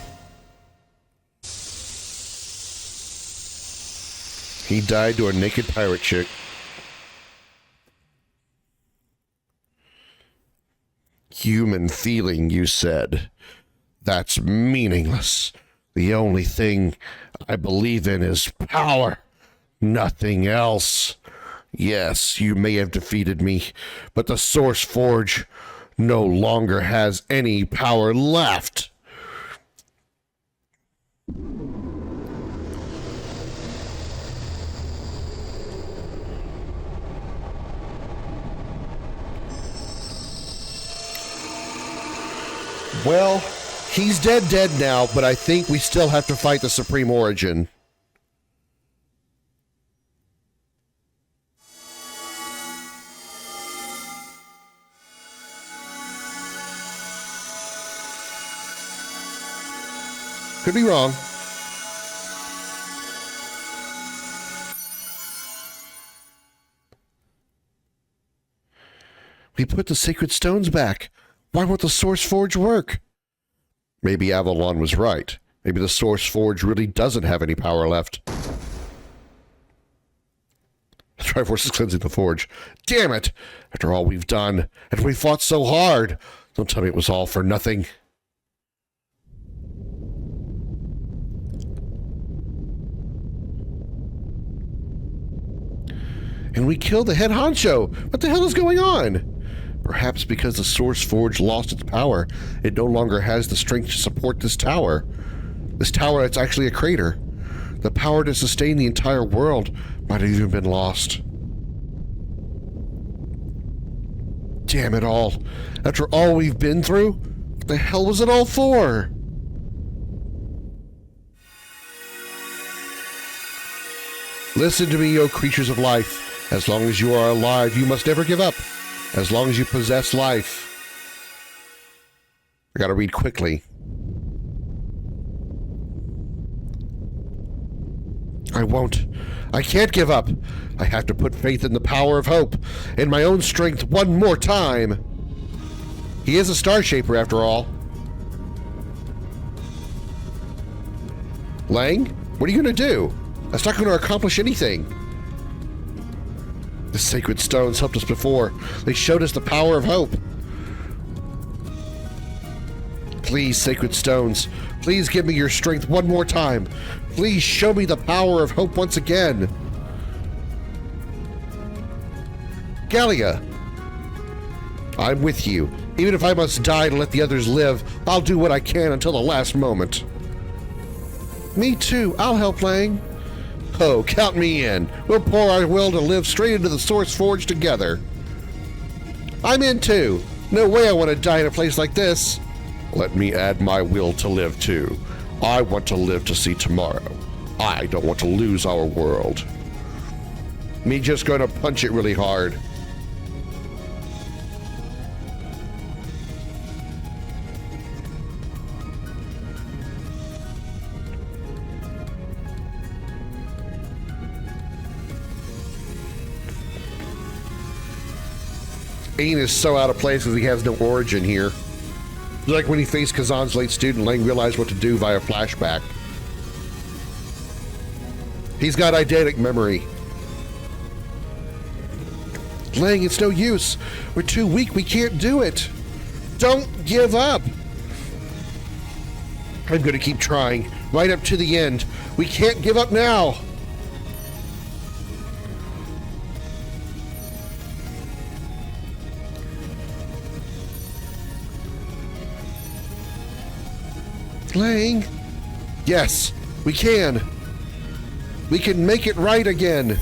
He died to a naked pirate chick. Human feeling, you said. That's meaningless. The only thing I believe in is power. Nothing else. Yes, you may have defeated me, but the Source Forge no longer has any power left. Well, he's dead now, but I think we still have to fight the Supreme Origin. Could be wrong. We put the sacred stones back. Why won't the Source Forge work? Maybe Avalon was right. Maybe the Source Forge really doesn't have any power left. The Triforce is cleansing the Forge. Damn it! After all we've done, and we fought so hard. Don't tell me it was all for nothing. And we killed the head honcho. What the hell is going on? Perhaps because the Source Forge lost its power, it no longer has the strength to support this tower. This tower that's actually a crater. The power to sustain the entire world might have even been lost. Damn it all. After all we've been through, what the hell was it all for? Listen to me, O creatures of life. As long as you are alive, you must never give up. As long as you possess life. I gotta read quickly. I won't. I can't give up. I have to put faith in the power of hope, in my own strength one more time. He is a star shaper after all. Lang, what are you gonna do? That's not gonna accomplish anything. The sacred stones helped us before. They showed us the power of hope. Please, sacred stones, please give me your strength one more time. Please show me the power of hope once again. Legaia, I'm with you. Even if I must die to let the others live, I'll do what I can until the last moment. Me too. I'll help, Lang. Oh, count me in. We'll pour our will to live straight into the Source Forge together. I'm in too. No way I want to die in a place like this. Let me add my will to live too. I want to live to see tomorrow. I don't want to lose our world. Me just gonna punch it really hard. Ain is so out of place because he has no origin here. Like when he faced Kazan's late student, Lang realized what to do via flashback. He's got eidetic memory. Lang, it's no use. We're too weak. We can't do it. Don't give up. I'm going to keep trying, right up to the end. We can't give up now. Lang? Yes, we can. We can make it right again.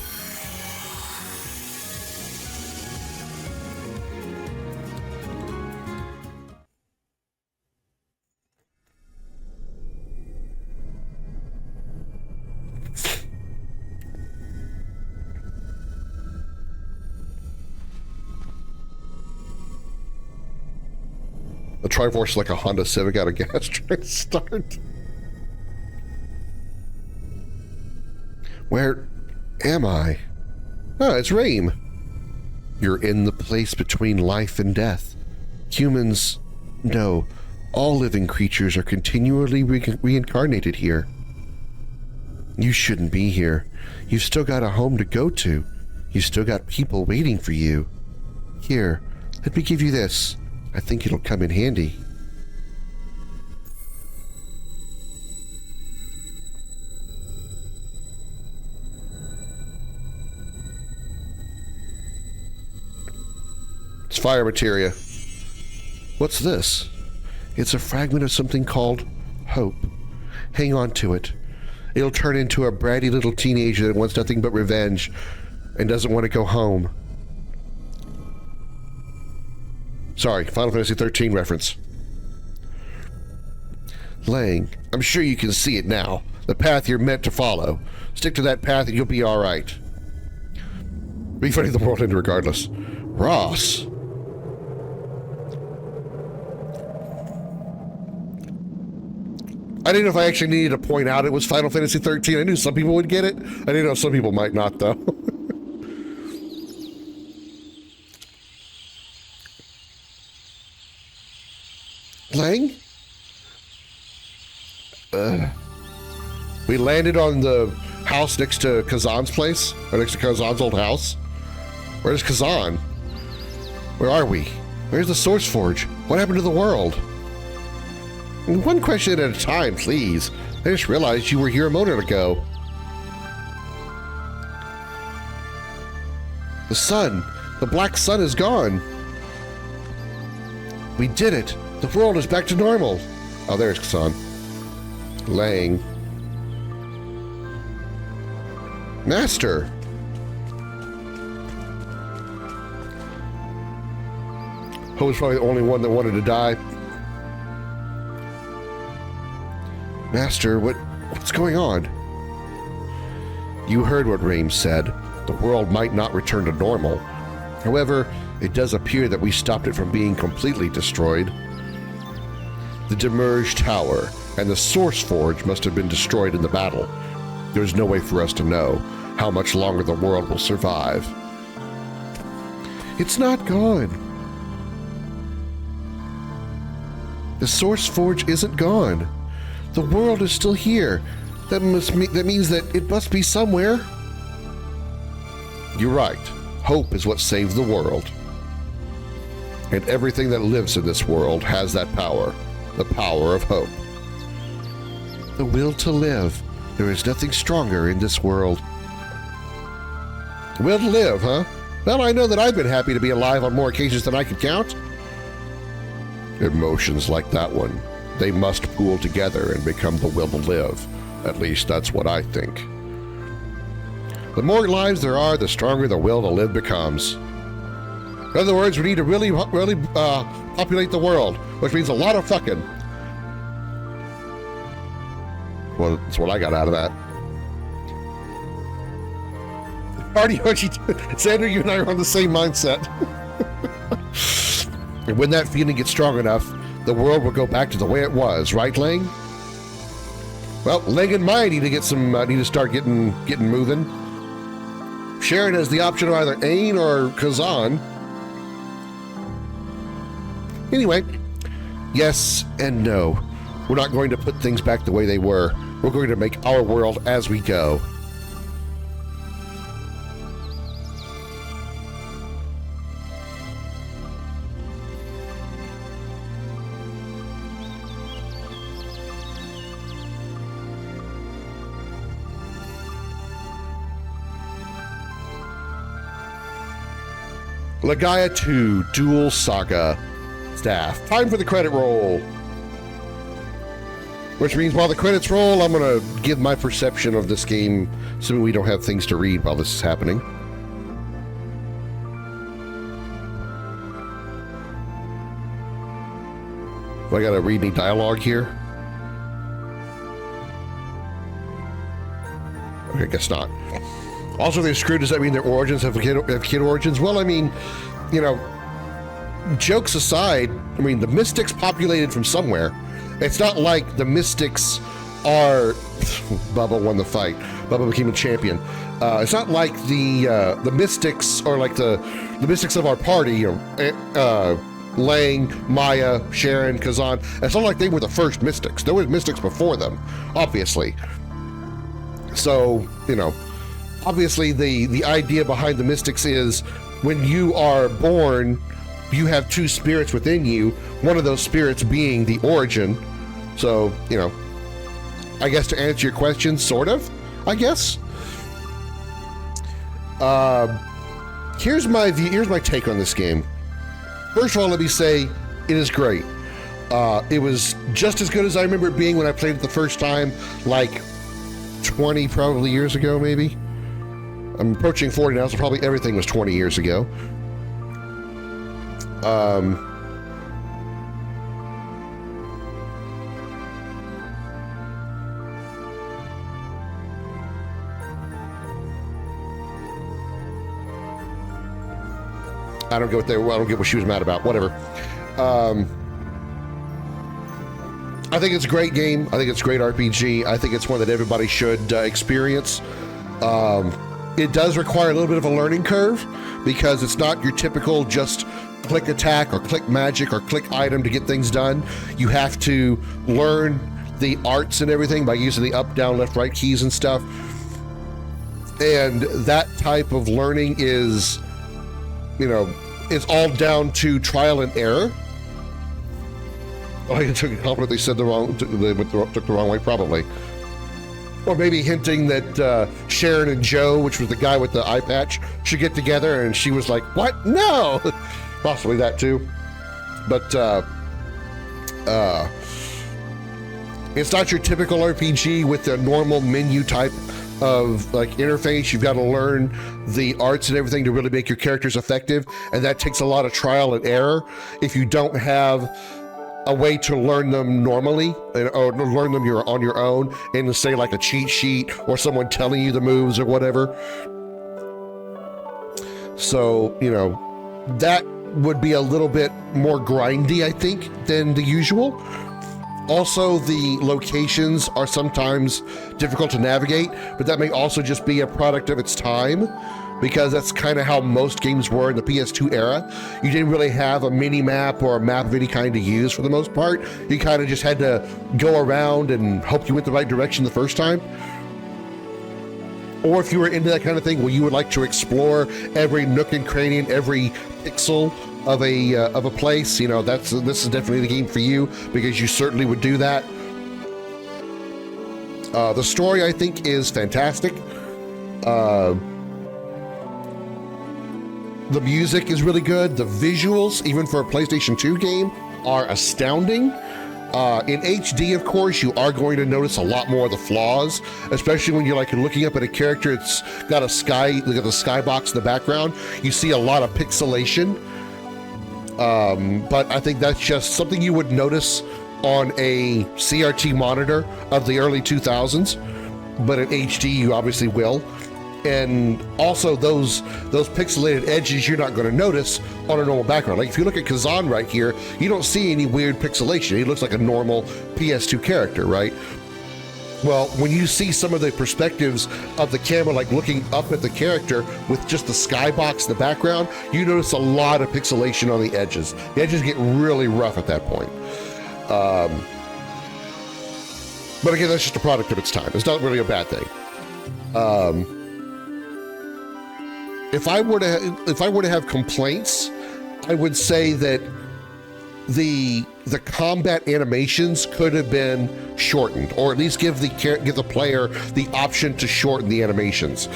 The Triforce is like a Honda Civic out of gas trying to start. Where am I? Oh, it's Reim. You're in the place between life and death. Humans, no, all living creatures are continually reincarnated here. You shouldn't be here. You've still got a home to go to. You've still got people waiting for you. Here, let me give you this. I think it'll come in handy. It's fire materia. What's this? It's a fragment of something called hope. Hang on to it. It'll turn into a bratty little teenager that wants nothing but revenge and doesn't want to go home. Sorry, Final Fantasy XIII reference. Lang, I'm sure you can see it now. The path you're meant to follow. Stick to that path and you'll be alright. Refunding the world into regardless. Ross. I didn't know if I actually needed to point out it was Final Fantasy XIII. I knew some people would get it. I didn't know some people might not, though. Lang? We landed on the house next to Kazan's place, or next to Kazan's old house. Where's Kazan? Where are we? Where's the Source Forge? What happened to the world? One question at a time, please. I just realized you were here a moment ago. The sun, the black sun is gone. We did it. The world is back to normal. Oh, there's Kazan. Lang. Master. Ho was probably the only one that wanted to die. Master, what's going on? You heard what Rames said. The world might not return to normal. However, it does appear that we stopped it from being completely destroyed. The Demerge Tower and the Source Forge must have been destroyed in the battle. There is no way for us to know how much longer the world will survive. It's not gone. The Source Forge isn't gone. The world is still here. That means that it must be somewhere. You're right. Hope is what saved the world. And everything that lives in this world has that power. The power of hope. The will to live. There is nothing stronger in this world. Will to live, huh? Well, I know that I've been happy to be alive on more occasions than I can count. Emotions like that one, they must pool together and become the will to live. At least that's what I think. The more lives there are, the stronger the will to live becomes. In other words, we need to really populate the world, which means a lot of fucking. Well, that's what I got out of that. Party Archie, Xander, you and I are on the same mindset. And when that feeling gets strong enough, the world will go back to the way it was, right, Lang? Well, Lang and Maya need to get some. Need to start getting moving. Sharon has the option of either Ain or Kazan. Anyway, yes and no. We're not going to put things back the way they were. We're going to make our world as we go. Legaia 2 Duel Saga staff. Time for the credit roll. Which means while the credits roll, I'm going to give my perception of this game, assuming we don't have things to read while this is happening. Do I got to read any dialogue here? Okay, I guess not. Also, they're screwed. Does that mean their origins have kid origins? Well, I mean, you know, jokes aside, I mean, the Mystics populated from somewhere. It's not like the Mystics are... Bubba won the fight. Bubba became a champion. It's not like the Mystics are like the Mystics of our party, you know, Lang, Maya, Sharon, Kazan. It's not like they were the first Mystics. There were Mystics before them, obviously. So, you know, obviously the idea behind the Mystics is when you are born, you have two spirits within you, one of those spirits being the origin. So, you know, I guess to answer your question, sort of, I guess. Here's my take on this game. First of all, let me say it is great. It was just as good as I remember it being when I played it the first time, like 20 probably years ago, maybe. I'm approaching 40 now, so probably everything was 20 years ago. I don't get what she was mad about. Whatever. I think it's a great game. I think it's a great RPG. I think it's one that everybody should experience. It does require a little bit of a learning curve because it's not your typical just click attack or click magic or click item to get things done. You have to learn the arts and everything by using the up, down, left, right keys and stuff. And that type of learning is, you know, it's all down to trial and error. Oh, I took a compliment. They said took the wrong way, probably. Or maybe hinting that Sharon and Joe, which was the guy with the eye patch, should get together, and she was like, what? No! Possibly that too. But it's not your typical RPG with the normal menu type of like interface. You've got to learn the arts and everything to really make your characters effective, and that takes a lot of trial and error if you don't have a way to learn them normally, or learn them on your own in, say, like a cheat sheet or someone telling you the moves or whatever. So, you know, that would be a little bit more grindy, I think, than the usual. Also, the locations are sometimes difficult to navigate, but that may also just be a product of its time, because that's kind of how most games were in the PS2 era. You didn't really have a mini map or a map of any kind to use for the most part. You kind of just had to go around and hope you went the right direction the first time. Or if you were into that kind of thing, well, you would like to explore every nook and cranny and every pixel of a place, you know, this is definitely the game for you, because you certainly would do that. The story, I think, is fantastic. The music is really good. The visuals, even for a PlayStation 2 game, are astounding. In HD, of course, you are going to notice a lot more of the flaws, especially when you're like looking up at a character. It's got a skybox in the background. You see a lot of pixelation. But I think that's just something you would notice on a CRT monitor of the early 2000s, but in HD you obviously will. And also those pixelated edges you're not going to notice on a normal background. Like if you look at Kazan right here, you don't see any weird pixelation. He looks like a normal PS2 character, right? Well, when you see some of the perspectives of the camera, like looking up at the character with just the skybox in the background, you notice a lot of pixelation on the edges. The edges get really rough at that point. But again, that's just a product of its time. It's not really a bad thing. If I were to have complaints, I would say that the combat animations could have been shortened, or at least give the player the option to shorten the animations.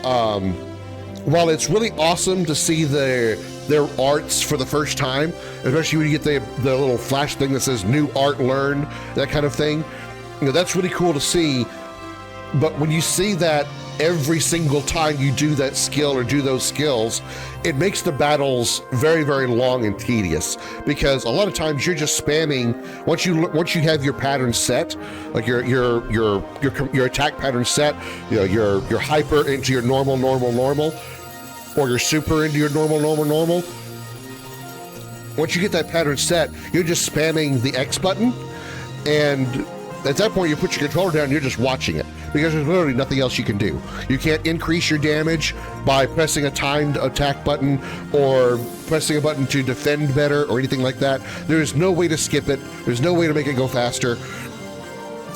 While it's really awesome to see their arts for the first time, especially when you get the little flash thing that says new art learned, that kind of thing, you know, that's really cool to see. But when you see that every single time you do that skill or do those skills, it makes the battles very, very long and tedious, because a lot of times you're just spamming. Once you have your pattern set, like your attack pattern set, you know, your hyper into your normal, or your super into your normal. Once you get that pattern set, you're just spamming the X button, and at that point you put your controller down and you're just watching it, because there's literally nothing else you can do. You can't increase your damage by pressing a timed attack button or pressing a button to defend better or anything like that. There's no way to skip it. There's no way to make it go faster.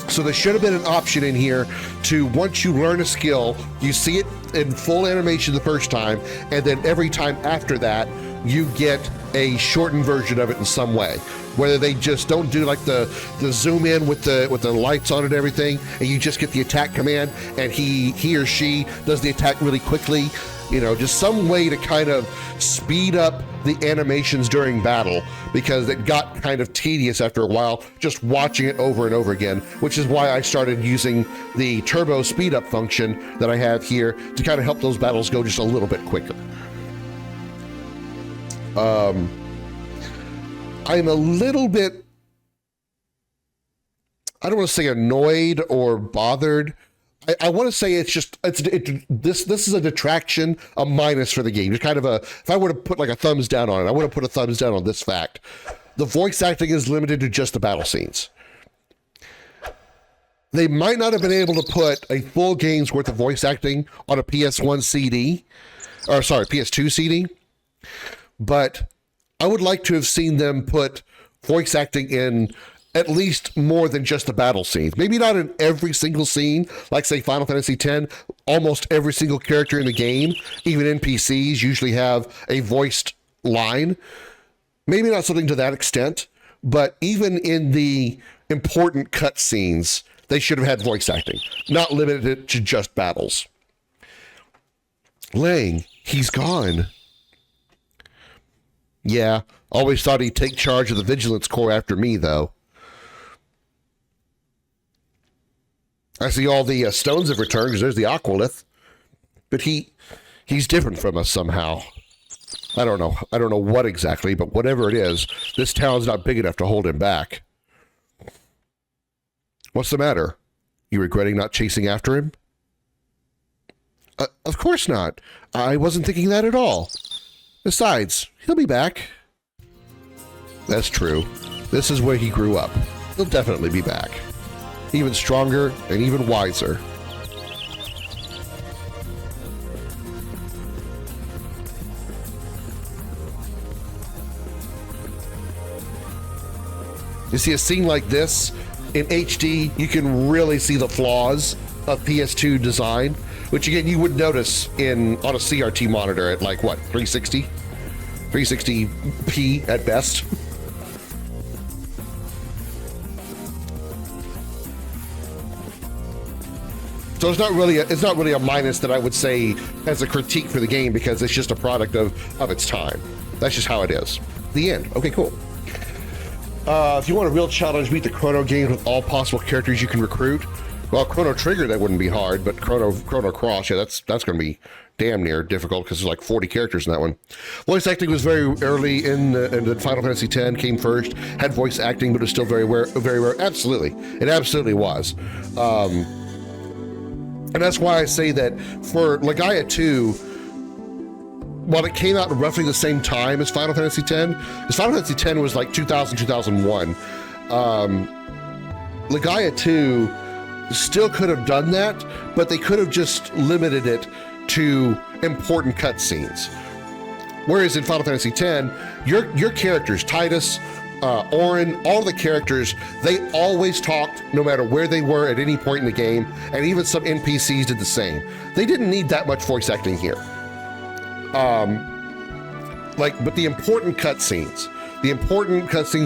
So there should have been an option in here to, once you learn a skill, you see it in full animation the first time, and then every time after that, you get a shortened version of it in some way. Whether they just don't do like the zoom in with the lights on and everything, and you just get the attack command, and he or she does the attack really quickly. You know, just some way to kind of speed up the animations during battle, because it got kind of tedious after a while just watching it over and over again, which is why I started using the turbo speed up function that I have here to kind of help those battles go just a little bit quicker. I'm a little bit, I don't want to say annoyed or bothered. I want to say this is a detraction, a minus for the game. It's kind of if I were to put like a thumbs down on it, I would have put a thumbs down on this fact. The voice acting is limited to just the battle scenes. They might not have been able to put a full game's worth of voice acting on a PS2 CD, but I would like to have seen them put voice acting in at least more than just the battle scenes. Maybe not in every single scene, like say Final Fantasy X, almost every single character in the game, even NPCs, usually have a voiced line. Maybe not something to that extent, but even in the important cutscenes, They should have had voice acting, not limited it to just battles. Lang, he's gone. Yeah, always thought he'd take charge of the Vigilance Corps after me, though. I see all the stones have returned because there's the Aqualith. But he's different from us somehow. I don't know. I don't know what exactly, but whatever it is, this town's not big enough to hold him back. What's the matter? You regretting not chasing after him? Of course not. I wasn't thinking that at all. Besides, he'll be back. That's true. This is where he grew up. He'll definitely be back. Even stronger and even wiser. You see a scene like this in HD, you can really see the flaws of PS2 design, which again you would notice on a CRT monitor at like what, 360? 360p at best. So it's not really a minus that I would say as a critique for the game, because it's just a product of its time. That's just how it is. The end. Okay, cool. If you want a real challenge, beat the Chrono games with all possible characters you can recruit. Well, Chrono Trigger, that wouldn't be hard, but Chrono Cross, yeah, that's going to be damn near difficult because there's like 40 characters in that one. Voice acting was very early in the Final Fantasy X came first. Had voice acting, but it was still very rare. Absolutely, it absolutely was. And that's why I say that for Legaia 2, while it came out roughly the same time as Final Fantasy X, because Final Fantasy X was like 2000, 2001, Legaia 2 still could have done that, but they could have just limited it to important cutscenes. Whereas in Final Fantasy X, your characters, Tidus, Auron, all the characters, they always talked no matter where they were at any point in the game, and even some NPCs did the same. They didn't need that much voice acting here. But the important cutscenes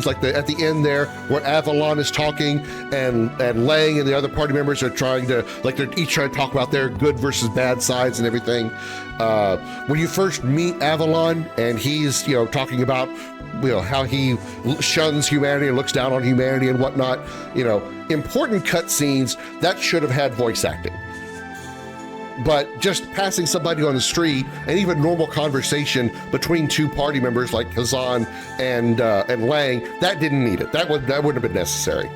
like at the end there where Avalon is talking and Lang and the other party members are trying to, like, they're each trying to talk about their good versus bad sides and everything. When you first meet Avalon and he's, talking about, how he shuns humanity and looks down on humanity and whatnot, important cutscenes, that should have had voice acting. But just passing somebody on the street and even normal conversation between two party members like Kazan and Lang, that didn't need it. That wouldn't have been necessary.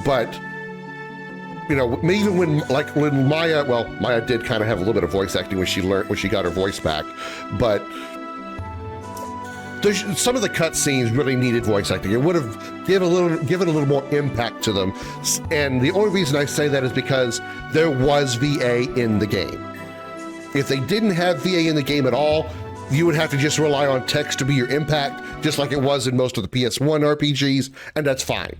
But even when Maya did kind of have a little bit of voice acting when she got her voice back, but some of the cutscenes really needed voice acting. It would have given a little more impact to them. And the only reason I say that is because there was VA in the game. If they didn't have VA in the game at all, you would have to just rely on text to be your impact, just like it was in most of the PS1 RPGs, and that's fine.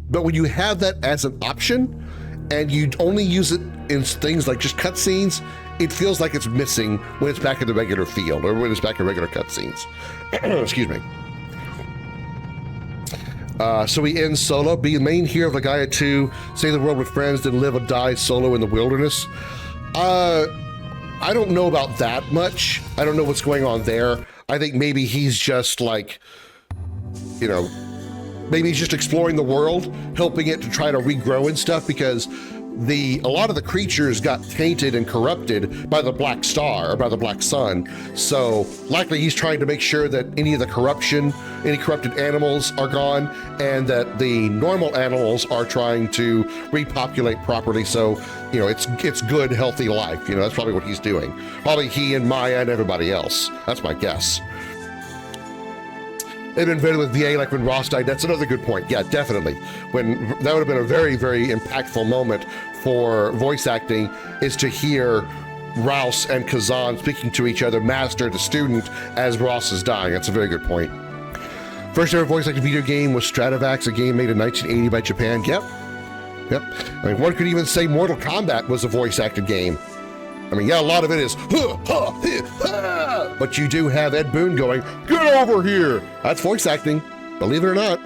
But when you have that as an option, and you only use it in things like just cutscenes, it feels like it's missing when it's back in the regular field or when it's back in regular cutscenes. Excuse me. So we end solo. Be the main hero of Legaia 2. Save the world with friends, then live or die solo in the wilderness. I don't know about that much. I don't know what's going on there. I think maybe he's just like, maybe he's just exploring the world, helping it to try to regrow and stuff, because a lot of the creatures got tainted and corrupted by the Black Star, or by the Black Sun. So likely he's trying to make sure that any corrupted animals are gone, and that the normal animals are trying to repopulate properly. So, it's good, healthy life. That's probably what he's doing. Probably he and Maya and everybody else. That's my guess. They've been vetted with VA like when Ross died. That's another good point. Yeah, definitely. That would have been a very, very impactful moment for voice acting, is to hear Rouse and Kazan speaking to each other, master to student, as Ross is dying. That's a very good point. First ever voice acted video game was Stratovax, a game made in 1980 by Japan. Yep. One could even say Mortal Kombat was a voice acted game. A lot of it is, but you do have Ed Boon going, "Get over here!" That's voice acting, believe it or not.